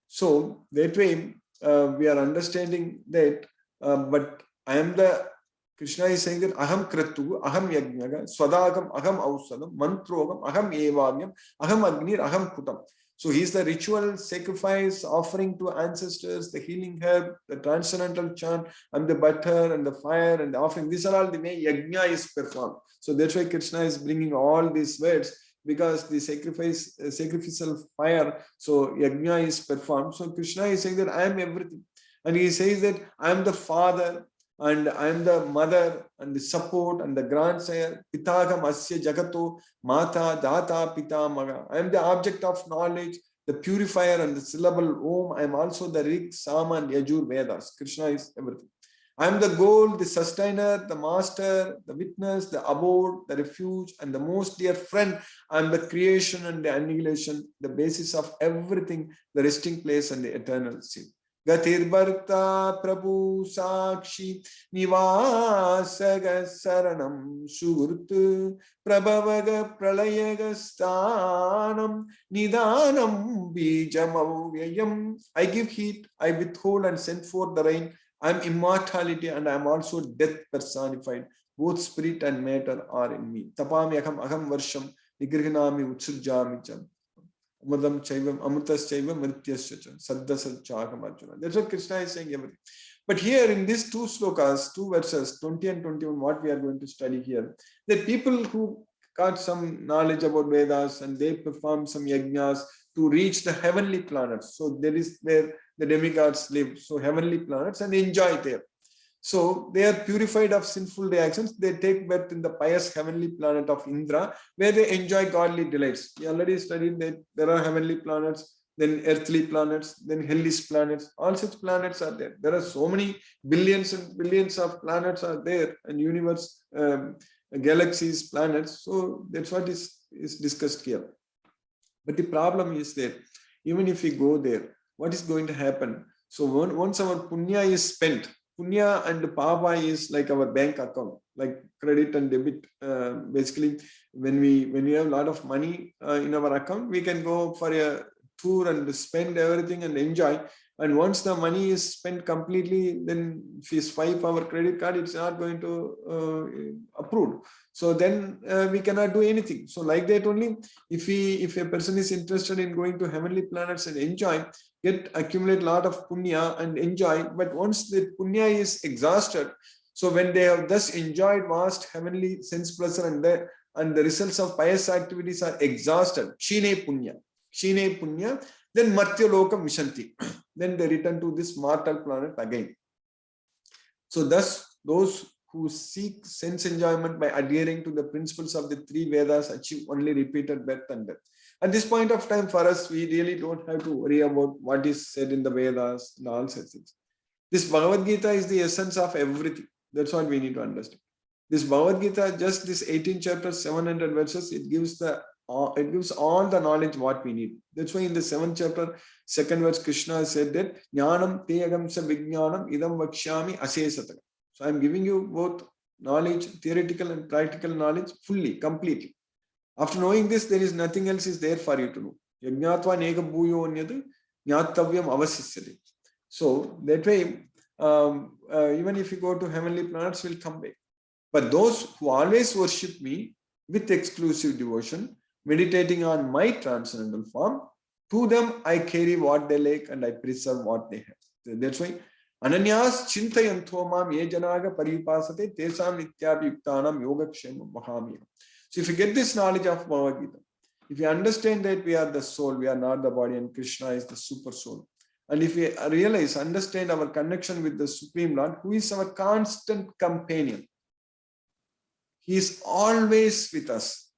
So that way we are understanding that, but I am the, Krishna is saying that aham kratu, aham yajnaga, swadagam, aham ausadam, mantrogam, aham evagam, aham agnir, aham kutam. So he is the ritual sacrifice, offering to ancestors, the healing herb, the transcendental chant, and the butter and the fire and the offering. These are all the way yajna is performed. So that's why Krishna is bringing all these words, because the sacrificial fire, so yajna is performed. So Krishna is saying that I am everything. And he says that I am the father, and I am the mother, and the support, and the grandsire. Pitagam asya jagato mata data pitamaga. I am the object of knowledge, the purifier, and the syllable Om. I am also the Rig, Sama, and Yajur Vedas. Krishna is everything. I am the goal, the sustainer, the master, the witness, the abode, the refuge, and the most dear friend. I am the creation and the annihilation, the basis of everything, the resting place and the eternal seat. Gatir Bharta Prabhu Sakshi Nivasaga Saranam Surtu Prabhavaga Pralayaga Stanam Nidanam Bijamavyayam. I give heat, I withhold and send forth the rain. I am immortality, and I am also death personified. Both spirit and matter are in me. Tapami aham varsham nigrihnami utsujjami cham. Amadam chaivam amritas chaivam mrityasya cham. Saddasad chakam arjuna. That's what Krishna is saying everything. But here in these two slokas, two verses, 20 and 21, what we are going to study here, that people who got some knowledge about Vedas and they perform some yajnas to reach the heavenly planets. So there is where the demigods live, so heavenly planets, and enjoy there. So they are purified of sinful reactions. They take birth in the pious heavenly planet of Indra, where they enjoy godly delights. We already studied that there are heavenly planets, then earthly planets, then hellish planets. All such planets are there. There are so many billions and billions of planets are there, and universe, galaxies, planets. So that's what is discussed here. But the problem is that even if we go there, what is going to happen? So once our punya is spent, punya and papa is like our bank account, like credit and debit. Basically, when we have a lot of money in our account, we can go for a tour and spend everything and enjoy. And once the money is spent completely, then if we swipe our credit card, it's not going to approve. So then we cannot do anything. So like that only, if a person is interested in going to heavenly planets and enjoy, accumulate a lot of punya and enjoy. But once the punya is exhausted, so when they have thus enjoyed vast heavenly sense pleasure and the results of pious activities are exhausted, kshine punya, then martya lokam vishanti. Then they return to this mortal planet again. So thus, those who seek sense enjoyment by adhering to the principles of the three Vedas achieve only repeated birth and death. At this point of time, for us, we really don't have to worry about what is said in the Vedas and all such things. This Bhagavad Gita is the essence of everything. That's what we need to understand. This Bhagavad Gita, just this 18 chapters, 700 verses, it gives all the knowledge what we need. That's why in the 7th chapter, 2nd verse, Krishna said that Jnanam te agamsa vijnanam idam vakshyami asesataka. So I'm giving you both knowledge, theoretical and practical knowledge, fully, completely. After knowing this, there is nothing else is there for you to know. Yajnatva nega bhuyo anyadu jnatavyam avasisyate. So that way, even if you go to heavenly planets, will come back. But those who always worship me with exclusive devotion, meditating on my transcendental form, to them I carry what they lack and I preserve what they have. That's why Ananyas chintayanto mam ye janaga paripasate tesam nityapi yuktanam yogakshema mahamiya. So if you get this knowledge of Bhagavad Gita, if you understand that we are the soul, we are not the body, and Krishna is the super soul, and if we understand our connection with the Supreme Lord, who is our constant companion, he is always with us.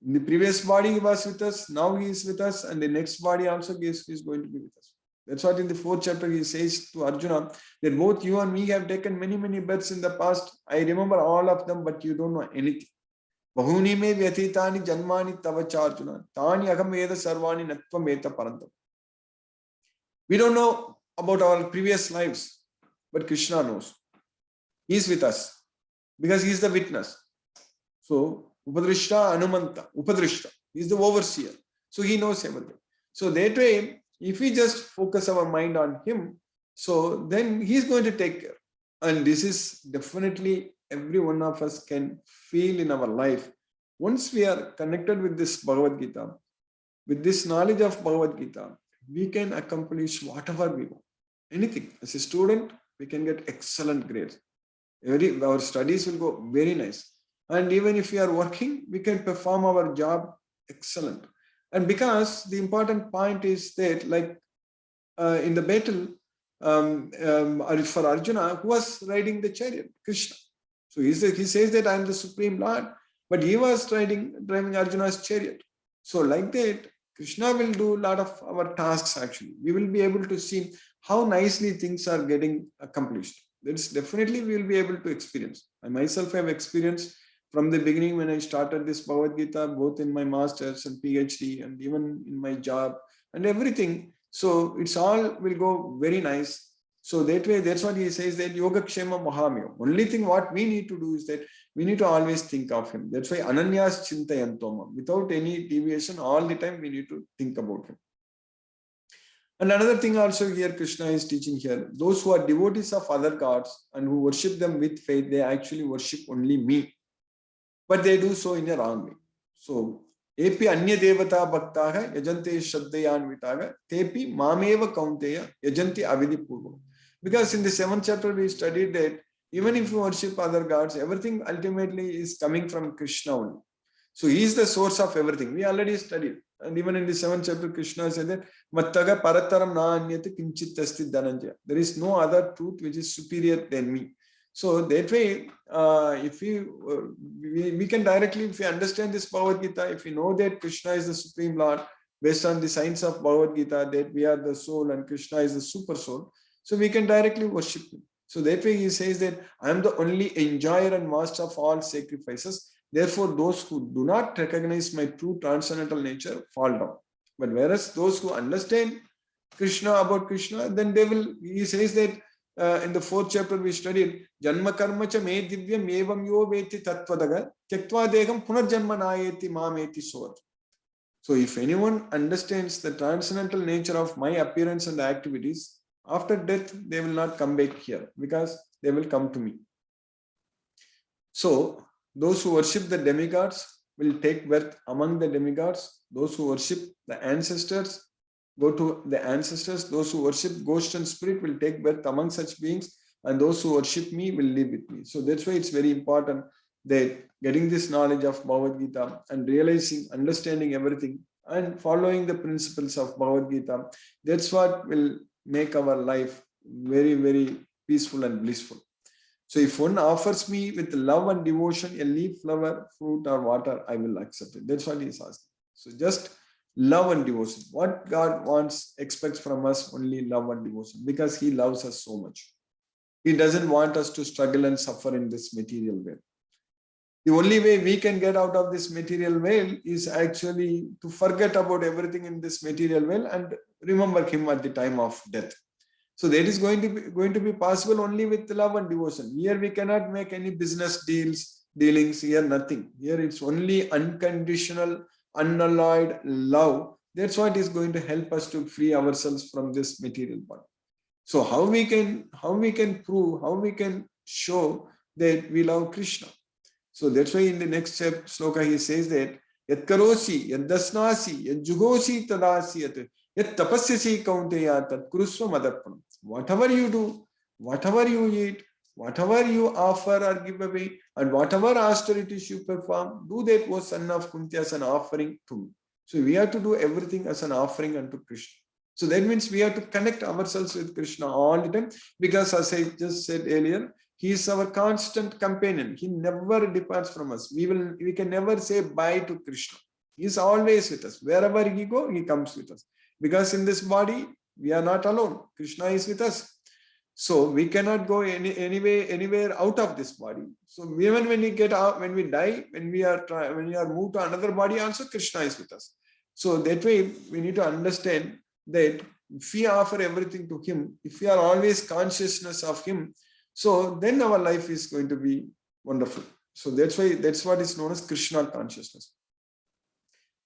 In the previous body he was with us, now he is with us, and the next body also he is going to be with us. That's what in the 4th chapter he says to Arjuna, that both you and me have taken many births in the past. I remember all of them, but you don't know anything. Bahuni me vyatitani janmani tavacha Arjuna, tani agam veda sarvani natvam eta parantam. We don't know about our previous lives, but Krishna knows. He is with us because he is the witness. So, Upadrishta Anumanta, Upadrishta, he is the overseer. So he knows everything. So that way, if we just focus our mind on him, so then he is going to take care. And this is definitely every one of us can feel in our life. Once we are connected with this Bhagavad Gita, with this knowledge of Bhagavad Gita, we can accomplish whatever we want. Anything. As a student, we can get excellent grades. Our studies will go very nice. And even if we are working, we can perform our job excellent. And because the important point is that, like in the battle for Arjuna, who was riding the chariot? Krishna. So he says that I am the Supreme Lord, but he was driving Arjuna's chariot. So like that, Krishna will do a lot of our tasks actually. We will be able to see how nicely things are getting accomplished. That's definitely we will be able to experience. I myself have experienced from the beginning when I started this Bhagavad Gita, both in my master's and PhD and even in my job and everything. So it's all will go very nice. So that way, that's what he says, that Yogakshema Mahamyo. Only thing what we need to do is that we need to always think of him. That's why Ananyas Chintayantoma. Without any deviation, all the time we need to think about him. And another thing also here Krishna is teaching here, those who are devotees of other gods and who worship them with faith, they actually worship only me. But they do so in a wrong way. So, Epi Anya Devata Bhaktaha, Yajante Shraddhayan Vitaga, Tepi Mameva Kaunteya, Yajanti Avidi Purva. Because in the 7th chapter we studied that even if you worship other gods, everything ultimately is coming from Krishna only. So he is the source of everything. We already studied. And even in the 7th chapter, Krishna said that Mattaga Parataram na anyate kinchit asti dhananjaya. There is no other truth which is superior than me. So that way, if we can directly, if we understand this Bhagavad Gita, if we know that Krishna is the Supreme Lord, based on the science of Bhagavad Gita, that we are the soul and Krishna is the super soul, so we can directly worship him. So that way he says that I am the only enjoyer and master of all sacrifices. Therefore, those who do not recognize my true transcendental nature fall down. But whereas those who understand Krishna, about Krishna, then they will, he says that in the 4th chapter we studied, Janma karma cha me divyam evam yo veti tattvadaga tyaktva deham punarjanma nayeti mameti sovat. So if anyone understands the transcendental nature of my appearance and activities, after death, they will not come back here because they will come to me. So those who worship the demigods will take birth among the demigods. Those who worship the ancestors go to the ancestors. Those who worship ghost and spirit will take birth among such beings, and those who worship me will live with me. So that's why it's very important that getting this knowledge of Bhagavad Gita and realizing, understanding everything and following the principles of Bhagavad Gita, that's what will make our life very, very peaceful and blissful. So if one offers me with love and devotion a leaf, flower, fruit or water, I will accept it. That's what he is asking. So just love and devotion. What God wants, expects from us only love and devotion, because he loves us so much. He doesn't want us to struggle and suffer in this material world. The only way we can get out of this material world is actually to forget about everything in this material world and remember him at the time of death. So that is going to be possible only with love and devotion. Here we cannot make any business dealings. Here nothing. Here it's only unconditional, unalloyed love. That's what is going to help us to free ourselves from this material body. So how we can prove, how we can show that we love Krishna? So that's why in the next sloka he says that Yat karosi, yat dasnasi, yat jugosi tadasi yat tapasyasi kaunteya tat kurusva madarpanam. Whatever you do, whatever you eat, whatever you offer or give away, and whatever austerities you perform, do that, O son of Kunti, as an offering to me. So we have to do everything as an offering unto Krishna. So that means we have to connect ourselves with Krishna all the time, because as I just said earlier, he is our constant companion. He never departs from us. We can never say bye to Krishna. He is always with us. Wherever he goes, he comes with us. Because in this body, we are not alone. Krishna is with us. So we cannot go anywhere out of this body. So even when we get out, when we die, when we are moved to another body, also Krishna is with us. So that way we need to understand that if we offer everything to him, if we are always consciousness of him, so then our life is going to be wonderful. So that's what is known as Krishna consciousness.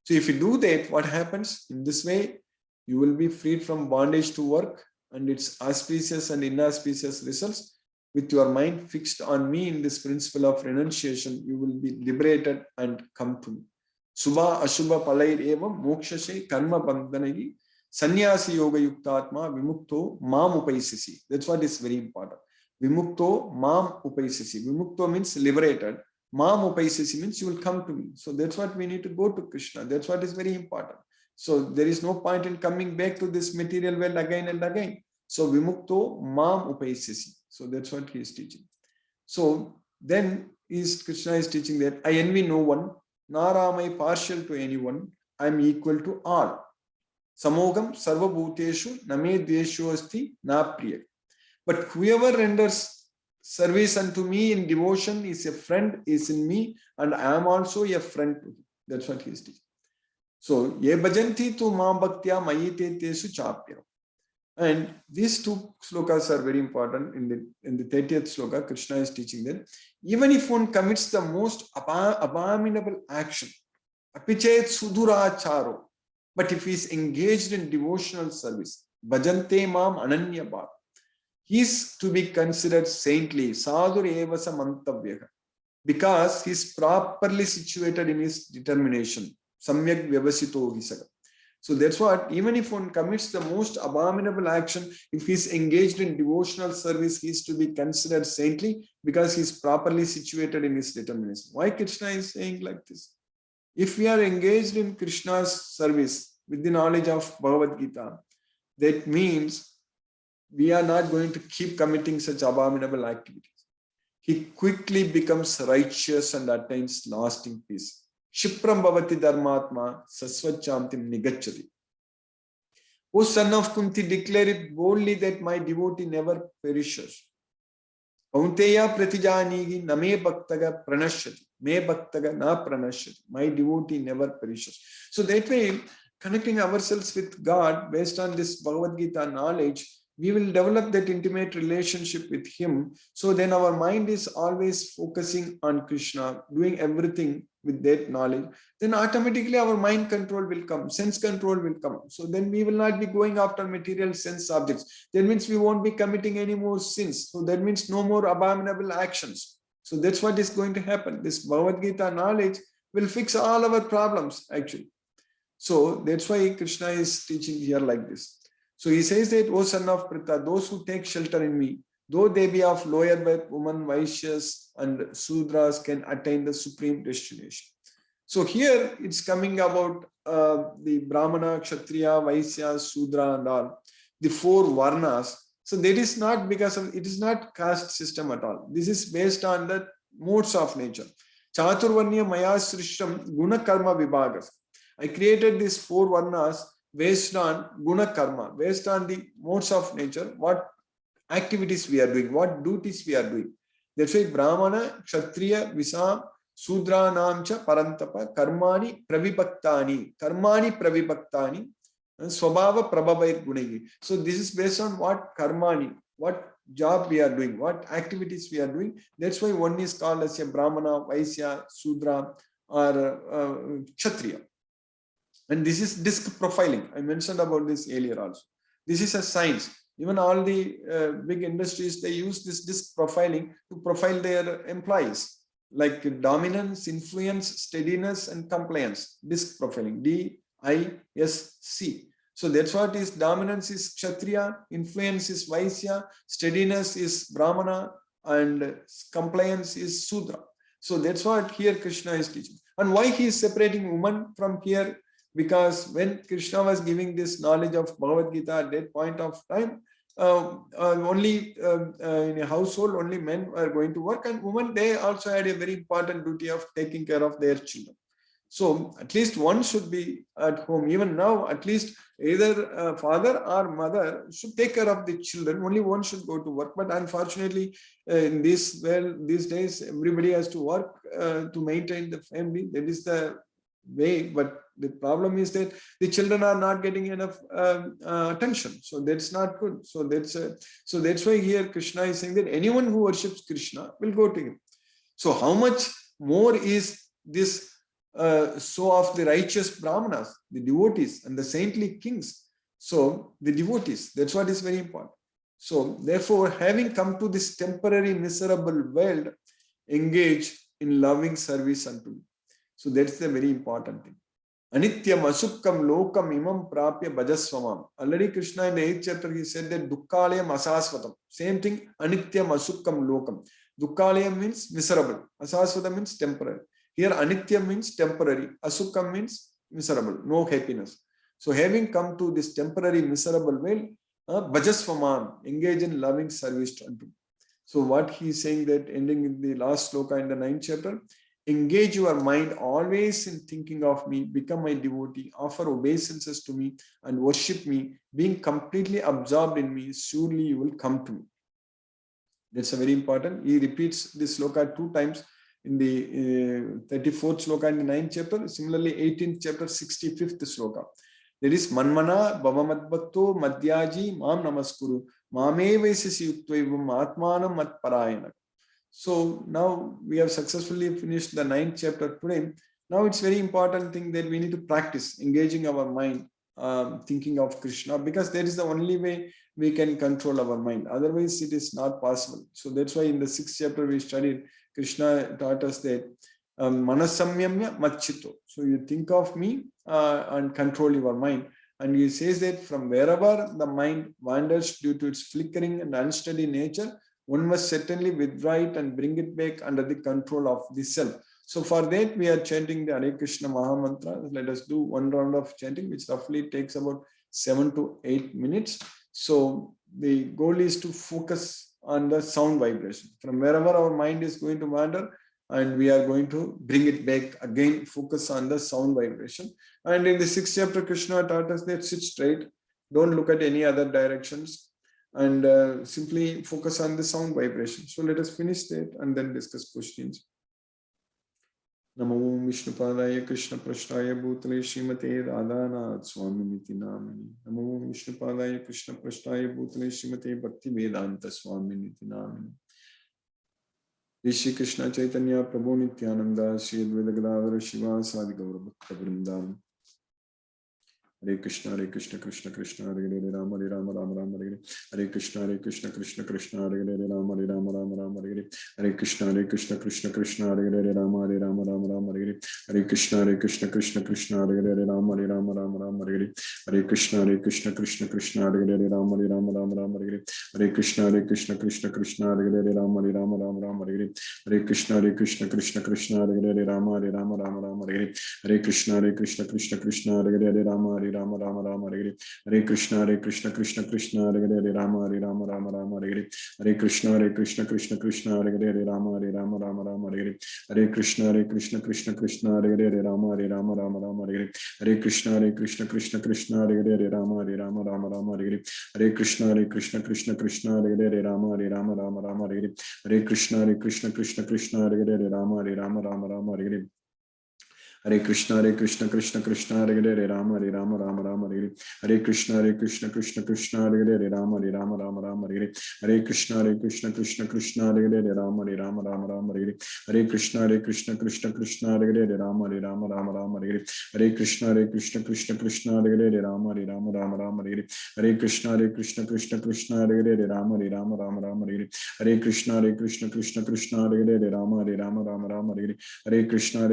So if you do that, what happens? In this way, you will be freed from bondage to work and its auspicious and inauspicious results. With your mind fixed on me in this principle of renunciation, you will be liberated and come to me. Subha Ashubha Palair Evam Mokshashe Karma Bandhanagi Sannyasi Yoga Yuktatma Vimukto Mam Upaisisi. That's what is very important. Vimukto Mam Upaisisi. Vimukto means liberated. Mam Upaisisi means you will come to me. So that's what we need to go to Krishna. That's what is very important. So there is no point in coming back to this material world again and again. So Vimukto Mam Upaisisi. So that's what he is teaching. So then Krishna is teaching that I envy no one, nor am I partial to anyone. I am equal to all. Samogam sarva bhuteshu name dvesho asti na priya. But whoever renders service unto me in devotion is a friend, is in me, and I am also a friend to him. That's what he is teaching. So, ye bhajanti tu ma bhaktya mayite tesu chapya. And these two slokas are very important. In the 30th sloka, Krishna is teaching that even if one commits the most abominable action, apichet suduracharo, but if he is engaged in devotional service, bhajante mam ananya bhav, he is to be considered saintly, sadhur evasa mantavyaha, because he is properly situated in his determination, samyak vyavasito visaga. So that's what, even if one commits the most abominable action, if he is engaged in devotional service, he is to be considered saintly because he is properly situated in his determination. Why Krishna is saying like this? If we are engaged in Krishna's service with the knowledge of Bhagavad Gita, that means we are not going to keep committing such abominable activities. He quickly becomes righteous and attains lasting peace. Shipram bhavati dharmatma sasvachantim nigachati. O son of Kunti, declare it boldly that my devotee never perishes. Kaunteya pratijanigi name bhaktaga pranashyati. Me bhaktaga na pranashyati. My devotee never perishes. So that way, connecting ourselves with God based on this Bhagavad Gita knowledge, we will develop that intimate relationship with him. So then our mind is always focusing on Krishna, doing everything with that knowledge. Then automatically our mind control will come, sense control will come. So then we will not be going after material sense objects. That means we won't be committing any more sins. So that means no more abominable actions. So that's what is going to happen. This Bhagavad Gita knowledge will fix all our problems actually. So that's why Krishna is teaching here like this. So he says that, O son of Pritha, those who take shelter in me, though they be of lower birth, women, Vaishyas, and Sudras can attain the supreme destination. So here it's coming about the Brahmana, Kshatriya, Vaisya, Sudra, and all, the four Varnas. So that is not because of, it is not caste system at all. This is based on the modes of nature. Chaturvanya Maya Srishtam Guna Karma Vibhagas. I created these four Varnas based on guna karma, based on the modes of nature, what activities we are doing, what duties we are doing. That's why Brahmana, Kshatriya, Visa, Sudra Namcha, Parantapa, Karmani Pravibhaktani, Swabhava Prabhavait Gunagi. So this is based on what Karmani, what job we are doing, what activities we are doing. That's why one is called as a Brahmana, Vaisya, Sudra, or Kshatriya. And this is disk profiling. I mentioned about this earlier also. This is a science. Even all the big industries, they use this disk profiling to profile their employees, like dominance, influence, steadiness, and compliance. Disk profiling, D-I-S-C. So that's what is dominance is Kshatriya, influence is Vaisya, steadiness is Brahmana, and compliance is Sudra. So that's what here Krishna is teaching. And why he is separating woman from here? Because when Krishna was giving this knowledge of Bhagavad Gita at that point of time, only in a household, only men were going to work, and women, they also had a very important duty of taking care of their children. So at least one should be at home. Even now, at least either father or mother should take care of the children. Only one should go to work. But unfortunately, in these days, everybody has to work to maintain the family. That is the way. But the problem is that the children are not getting enough attention. So that's not good. So that's why here Krishna is saying that anyone who worships Krishna will go to him. So how much more is this so of the righteous Brahmanas, the devotees, and the saintly kings? So the devotees, that's what is very important. So therefore, having come to this temporary miserable world, engage in loving service unto me. So that's the very important thing. Anityam asukkam lokam imam prapya bhajasvamam. Already Krishna in the 8th chapter, he said that dukkhalayam asasvatam. Same thing, anityam asukkam lokam. Dukkhalayam means miserable. Asasvatam means temporary. Here anityam means temporary. Asukkam means miserable, no happiness. So having come to this temporary miserable world, bhajasvamam, engage in loving service unto me. So what he is saying that ending in the last sloka in the 9th chapter, engage your mind always in thinking of me, become my devotee, offer obeisances to me, and worship me, being completely absorbed in me, surely you will come to me. That's a very important. He repeats this sloka 2 times in the 34th sloka in the 9th chapter. Similarly, 18th chapter, 65th sloka. There is Manmana Bhavamadbhakto Madhyaji Mam Namaskuru Mame Vaisasi Yuktvavam Atmanam Matparayana. So now we have successfully finished the 9th chapter today. Now it's very important thing that we need to practice engaging our mind, thinking of Krishna, because that is the only way we can control our mind. Otherwise, it is not possible. So that's why in the 6th chapter we studied, Krishna taught us that Manasamyamya Machito. So you think of me and control your mind. And he says that from wherever the mind wanders due to its flickering and unsteady nature, one must certainly withdraw it and bring it back under the control of the self. So for that, we are chanting the Hare Krishna Maha Mantra. Let us do one round of chanting, which roughly takes about 7 to 8 minutes. So the goal is to focus on the sound vibration. From wherever our mind is going to wander, and we are going to bring it back again, focus on the sound vibration. And in the 6th chapter, Krishna taught us that sit straight, don't look at any other directions, and simply focus on the sound vibration. So let us finish that and then discuss questions. Namo Vishnupadaya Krishna Prasthaya Bhutale Srimate Radhanath Swaminiti Namani. Namo Vishnupadaya Krishna Prasthaya Bhutale Srimate Bhakti Vedanta Swaminiti Namani. Shri Krishna Chaitanya Prabhu Nityananda Shri Advaita Gadadhara Shiva Sadi Gaura Bhakta Vrindam. Hare Krishna Krishna Krishna Hare Hare Rama Rama Rama Hare Hare Krishna Krishna Krishna Hare Hare Rama Rama Hare Hare Krishna Krishna Krishna Hare Hare Rama Rama Hare Hare Krishna Krishna Krishna Hare Hare Rama Rama Hare Hare Krishna Krishna Hare Hare Rama Rama Hare Hare Krishna Krishna Hare Hare Rama Rama Hare Hare Krishna Krishna Hare Hare Rama Rama Hare Hare Krishna Krishna Hare Hare Rama Rama Hare Hare Krishna Krishna Krishna Hare Hare Rama Rama Hare Hare Krishna Krishna Hare Hare Rama Rama Hare Hare Krishna Krishna Hare Hare Rama Rama Hare Hare Krishna Krishna Hare Hare Rama Rama Hare Hare Krishna Krishna Hare Hare Rama Rama Hare Hare Krishna Krishna Hare Hare Rama Rama Hare Hare Hare Krishna Krishna Hare Hare Rama Rama Hare Hare Krishna Krishna Hare Hare Rama Rama Hare Hare Krishna Krishna Hare Hare Rama Rama Hare Hare Krishna Krishna Hare Hare Rama Rama Hare Hare Krishna Krishna Hare Hare Rama Rama Hare Hare Krishna Krishna Hare Hare Rama Rama Hare Hare Krishna Krishna Hare Hare Rama Rama Hare Hare Krishna Krishna Hare Hare Rama Rama Hare Hare Krishna Krishna Hare Hare Rama Rama Hare Hare Krishna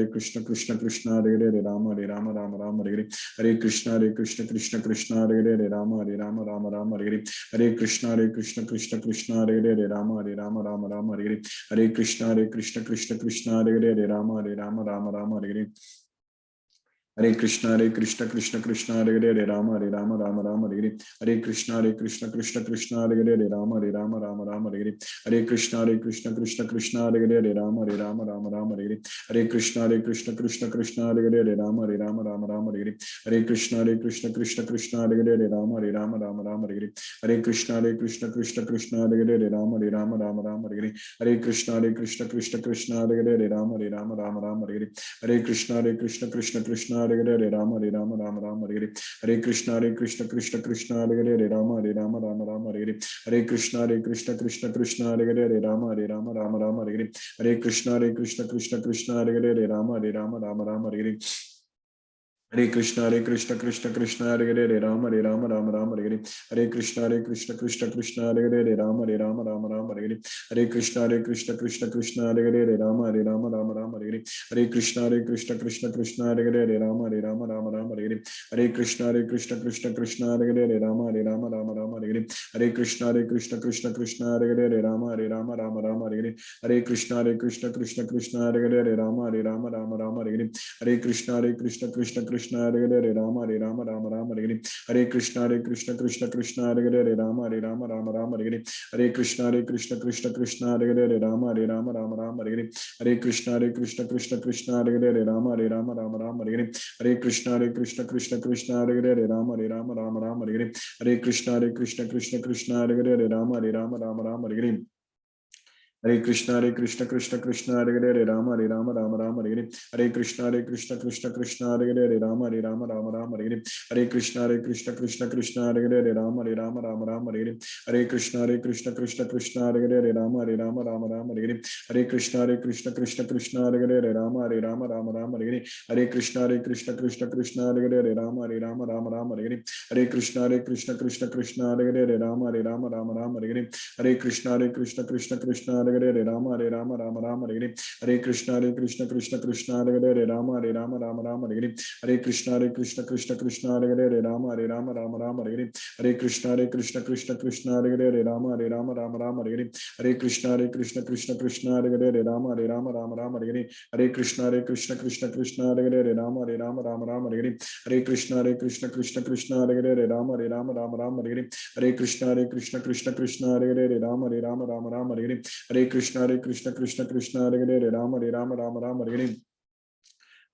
Krishna Hare Hare Rama Rama Hare Hare Krishna Krishna Hare Hare Rama Rama Hare Hare Hare Krishna Krishna Hare Hare Rama Rama Hare Hare Krishna Krishna Hare Hare Rama Rama Hare Hare Krishna Krishna Hare Hare Rama Rama Hare Hare Krishna Krishna Hare Hare Rama Rama Hare Hare Krishna Krishna Hare Hare Rama Rama Hare Hare Krishna Krishna Hare Hare Rama Rama Hare Hare Krishna Krishna Hare Hare Rama Rama Hare Hare Krishna Krishna Hare Hare Rama Rama Hare Hare Krishna Krishna Hare Hare Rama Rama Hare Hare Krishna Krishna Hare Hare Rama Rama Hare Hare Krishna Krishna Hare Hare Rama Rama Hare Hare Hare Krishna Krishna Hare Hare Rama Rama Hare Hare Krishna Krishna Hare Hare Rama Rama Hare Hare Krishna Krishna Hare Hare Rama Rama Hare Hare Krishna Krishna Hare Hare Rama Rama Hare Hare Krishna Krishna Hare Hare Rama Rama Hare Hare Krishna Krishna Hare Hare Rama Rama Hare Hare Krishna Krishna Hare Hare Rama Rama Hare Hare Krishna Krishna Hare Hare Rama Rama Hare Hare Krishna Krishna Hare Hare Rama Rama Hare Hare Krishna Krishna Hare Hare Rama Rama Hare Hare Krishna Krishna Hare Hare Rama Rama Hare Hare Krishna Krishna Hare Hare Rama Rama Hare Hare Krishna Krishna Hare Hare Rama Rama Hare Hare Hare Krishna Krishna Hare Hare Rama Rama Hare Hare Krishna Krishna Hare Hare Rama Rama Hare Hare Krishna Krishna Hare Hare Rama Rama Hare Hare Krishna Krishna Hare Hare Rama Rama Hare Hare Krishna Krishna Hare Hare Rama Rama Hare Hare Krishna Krishna Hare Hare Rama Rama Hare Hare Krishna Krishna Hare Hare Rama Rama Hare Hare Krishna Krishna Hare Hare Rama Rama Hare Hare Krishna Krishna Hare Hare Rama Rama Hare Hare Krishna Krishna Hare Hare Rama Rama Hare Hare Krishna Krishna Hare Hare Rama Rama Hare Hare Krishna Krishna Hare Hare Rama Rama Hare Hare Krishna Krishna Hare Hare Rama Rama Hare Hare Krishna Krishna Hare Hare Rama Rama Hare Hare Krishna Krishna Hare Hare Rama Rama Hare Hare Krishna Krishna Hare Hare Rama Rama Hare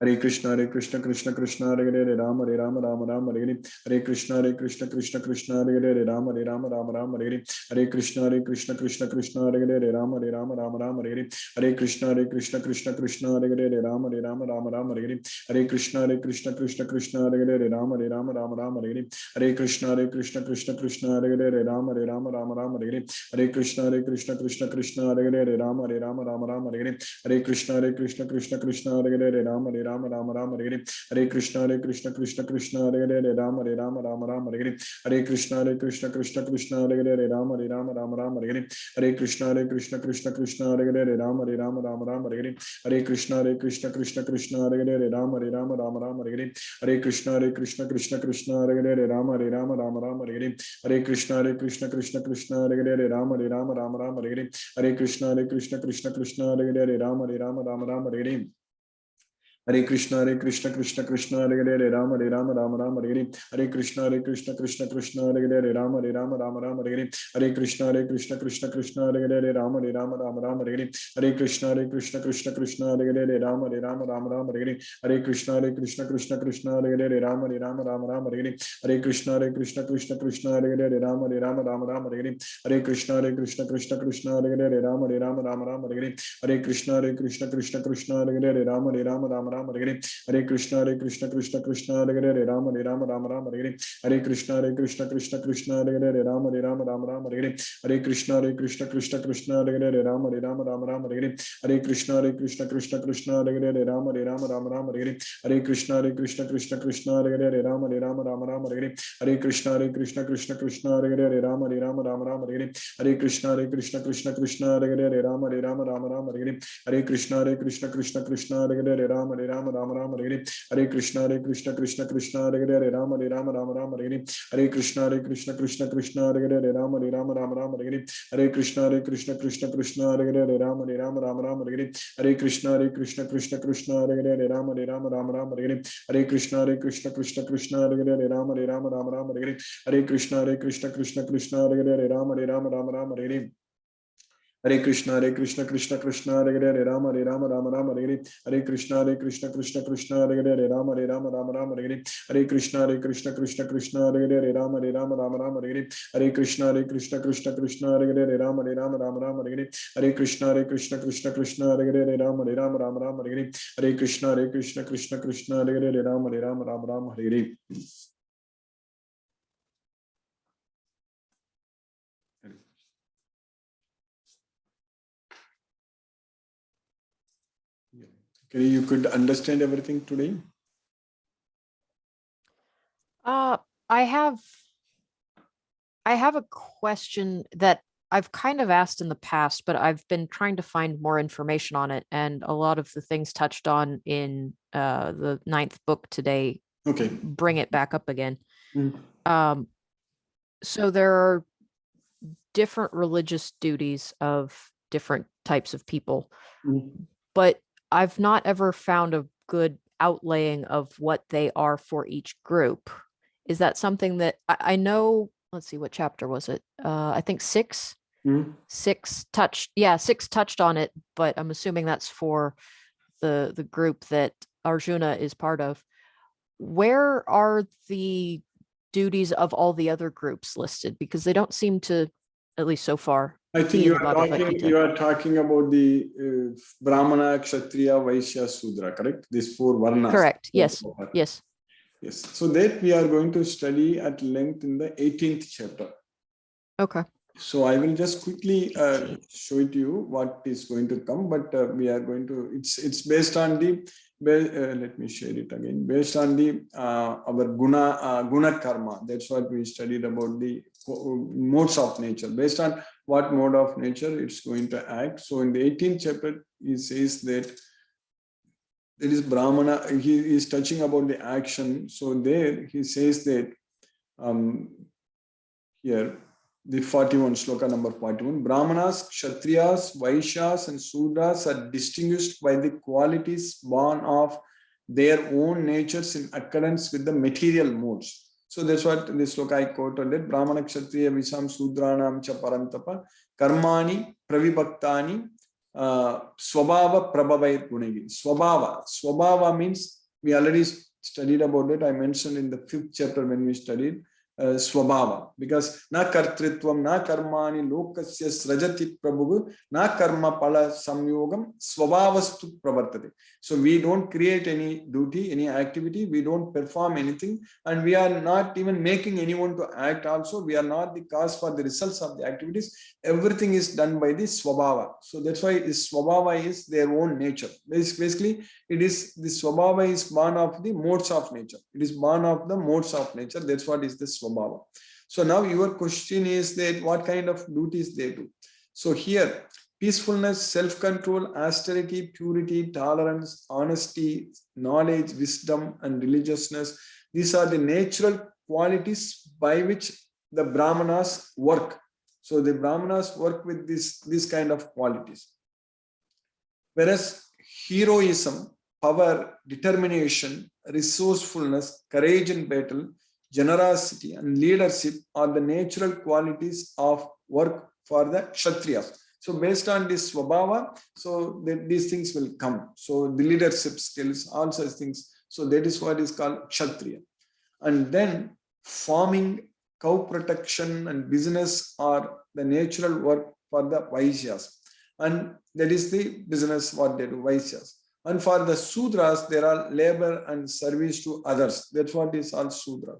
Hare Hare Krishna, Krishna Krishna, Hare Hare, Rama, Rama, Rama, Hare Hare. Hare Krishna, Krishna Krishna, Hare Hare, Rama, Rama, Hare Hare. Hare Krishna, Krishna Krishna, Hare Hare, Rama, Rama, Hare Hare. Hare Krishna, Krishna Krishna, Hare Hare, Rama, Rama, Hare Hare. Hare Krishna, Krishna Krishna, Hare Hare, Rama, Rama, Hare Hare. Hare Krishna, Krishna Krishna, Hare Hare, Rama, Rama, Hare Hare. Hare Krishna, Krishna Krishna, Hare Hare, Rama, Rama, Hare Hare. Hare Krishna, Krishna, Hare Hare, Rama, Rama, Hare Hare. Hare Krishna, Krishna, Hare Hare, Rama, Rama, Hare Hare. Hare Krishna, Krishna, Hare Hare, Rama, Rama, Hare Hare. Hare Krishna, Krishna, Hare Hare, Rama, Rama, Hare Hare. Hare Krishna, Krishna, Hare Hare, Rama, Rama, Hare Hare. Hare Krishna, Krishna, Hare Hare, Rama, Rama, Hare Hare. Hare Krishna, Krishna, Hare Hare, Rama, Rama, Hare Hare. Hare Krishna, Krishna, Hare Hare, Rama, Rama, Hare Hare. Hare Krishna, Krishna, Hare Hare, Rama, Rama, Hare Hare. Hare Krishna, Krishna, Hare Hare, Rama, Rama, Hare Hare. Hare Krishna, Krishna, Hare Hare, Rama, Rama, Hare Hare. Hare Krishna, Krishna, Hare Hare, Rama, Rama, Hare Hare. Hare Krishna, Krishna, Hare Hare, Rama, Rama, Hare Hare. Hare Krishna, Krishna, Hare Hare, Rama, Rama, Hare Hare. Hare Krishna, Krishna, Hare Hare, Rama, Rama, Hare Hare. Hare Krishna, Krishna, Hare Hare, Rama, Rama, Hare Hare. Hare Krishna, Krishna, Hare Hare, Rama, Rama, Hare Hare. Hare Krishna, Krishna, Hare Hare, Rama, Rama, Hare Hare. Hare Krishna, Krishna, Hare Hare, Rama, Rama, Hare Hare. Hare Krishna, Krishna, Hare Hare, Rama, Rama, Hare Hare. Hare Krishna, Krishna, Hare Hare, Rama, Rama, Hare Hare. Hare Krishna, Krishna, Hare Hare, Rama, Rama, Hare Hare. Hare Krishna, Krishna, Hare Hare, Rama, Rama, Hare Hare. Hare Krishna, Krishna, Hare Hare, Rama, Rama, Hare Hare. Hare Krishna, Krishna, Hare Hare, Rama, Rama, Hare Hare. Hare Krishna, Krishna, Hare Hare, Rama, Rama, Hare Hare. Hare Krishna, Krishna, Hare Hare, Rama, Rama, Hare Hare. Hare Krishna, Krishna, Hare Hare, Rama, Rama, Hare Hare. Hare Krishna, Krishna, Hare Hare, Rama, Rama, Hare Hare. Hare Krishna, Krishna, Hare Hare, Rama, Rama, Hare Hare. Hare Krishna, Krishna, Hare Hare, Rama, Rama, Hare Hare. Hare Krishna, Krishna, Hare Hare, Rama, Rama, Hare Hare. Hare Krishna, Krishna, Hare Hare, Rama, Rama, Hare Hare. Hare Krishna, Krishna, Hare Hare, Rama, Rama, Hare Hare. Hare Krishna, Krishna, Hare Hare, Rama, Rama, Hare Hare. Hare Krishna, Krishna, Hare Hare, Rama, Rama, Hare Hare. Okay, you could understand everything today? I have a question that I've kind of asked in the past, but I've been trying to find more information on it, and a lot of the things touched on in the 9th book today bring it back up again. So there are different religious duties of different types of people, but I've not ever found a good outlaying of what they are for each group. Is that something that I know? Let's see, what chapter was it? I think 6. 6 touched on it, but I'm assuming that's for the group that Arjuna is part of. Where are the duties of all the other groups listed? Because they don't seem to, at least so far. I think you are talking about the Brahmana, Kshatriya, Vaishya, Sudra, correct? These 4 varnas. Correct. Yes. So that we are going to study at length in the 18th chapter. Okay. So I will just quickly show it to you what is going to come, but we are going to, it's based on the, let me share it again, based on the our guna karma. That's what we studied about the modes of nature. Based on what mode of nature it's going to act. So in the 18th chapter, he says that it is Brahmana, he is touching about the action. So there he says that here, the 41, sloka number 41, Brahmanas, Kshatriyas, Vaishyas and Sudras are distinguished by the qualities born of their own natures in accordance with the material modes. So that's what this sloka I quoted, that Brahmana, Kshatriya, Visham, Sudranam cha parantapa, karmani, pravibhaktani, Swabhava Prabhavait Gunagi. Swabhava means, we already studied about it. I mentioned in the 5th chapter when we studied Swabhava, because na kartritvam, na karmani lokasya srajati prabhu, na karma pala samyogam swabhavastu pravartati. So we don't create any duty, any activity, we don't perform anything, and we are not even making anyone to act also. We are not the cause for the results of the activities. Everything is done by the swabhava. So that's why this swabhava is their own nature. Basically, it is the swabhava is born of the modes of nature. It is born of the modes of nature. That's what is the swabhava. So now your question is that what kind of duties they do. So here, peacefulness, self-control, austerity, purity, tolerance, honesty, knowledge, wisdom, and religiousness. These are the natural qualities by which the Brahmanas work. So the Brahmanas work with these kind of qualities. Whereas heroism, power, determination, resourcefulness, courage in battle, generosity, and leadership are the natural qualities of work for the Kshatriyas. So based on this Swabhava, so these things will come. So the leadership skills, all such things. So that is what is called Kshatriya. And then farming, cow protection, and business are the natural work for the Vaishyas. And that is the business what they do, Vaishyas. And for the Sudras, there are labor and service to others. That's what is called Sudra.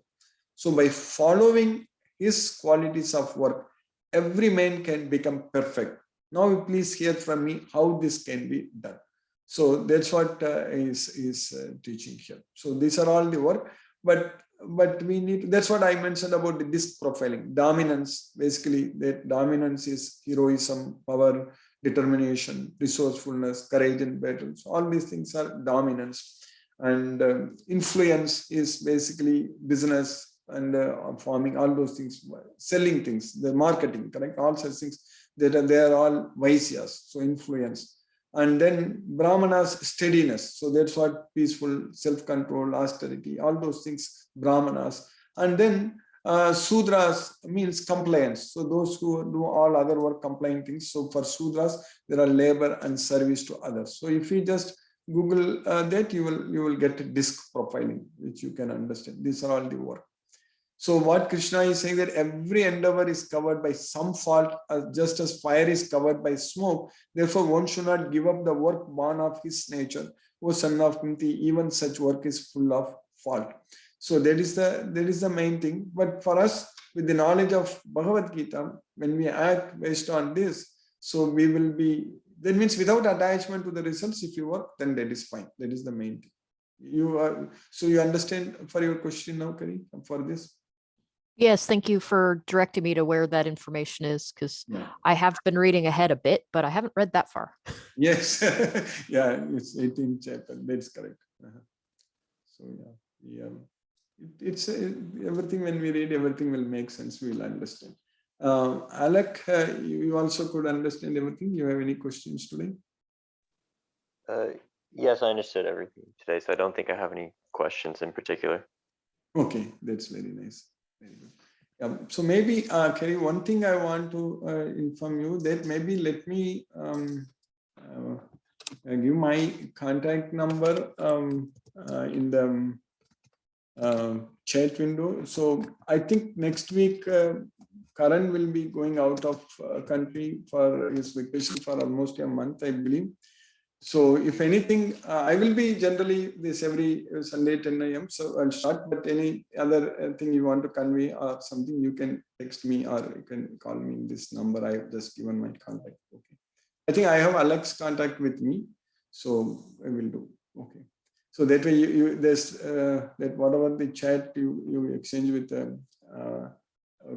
So by following his qualities of work, every man can become perfect. Now please hear from me how this can be done. So that's what is teaching here. So these are all the work, but we need, that's what I mentioned about the disc profiling. Dominance, basically that dominance is heroism, power, determination, resourcefulness, courage in battle. So all these things are dominance. And influence is basically business and farming, all those things, selling things, the marketing, correct? All such things, they are all Vaisyas, so influence. And then Brahmanas, steadiness. So that's what peaceful, self-control, austerity, all those things, Brahmanas. And then Sudras means compliance. So those who do all other work, complying things. So for Sudras, there are labor and service to others. So if you just Google that, you will get disc profiling, which you can understand. These are all the work. So what Krishna is saying, that every endeavor is covered by some fault, just as fire is covered by smoke. Therefore, one should not give up the work born of his nature. O son of Kunti, even such work is full of fault. So that is the main thing. But for us, with the knowledge of Bhagavad Gita, when we act based on this, so we will be, that means without attachment to the results, if you work, then that is fine. That is the main thing. So you understand for your question now, Kari, for this? Yes, thank you for directing me to where that information is, because I have been reading ahead a bit, but I haven't read that far. Yes, yeah, it's 18th chapter. That's correct. So yeah, it's everything. When we read, everything will make sense. We will understand. Alec, you also could understand everything. You have any questions today? Yes, I understood everything today, so I don't think I have any questions in particular. Okay, that's very nice. Very good. So maybe, Kerry, one thing I want to inform you that maybe let me give my contact number in the chat window. So I think next week, Karan will be going out of country for his vacation for almost a month, I believe. So if anything, I will be generally this every Sunday 10 a.m. So I'll start, but any other thing you want to convey or something, you can text me or you can call me in this number. I have just given my contact. Okay. I think I have Alex's contact with me. So I will do. Okay. So that way there's that whatever the chat you exchange with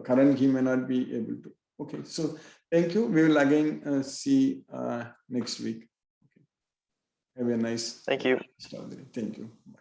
Karan, he may not be able to. Okay. So thank you. We will again see next week. Have a nice. Thank you. Thank you. Bye.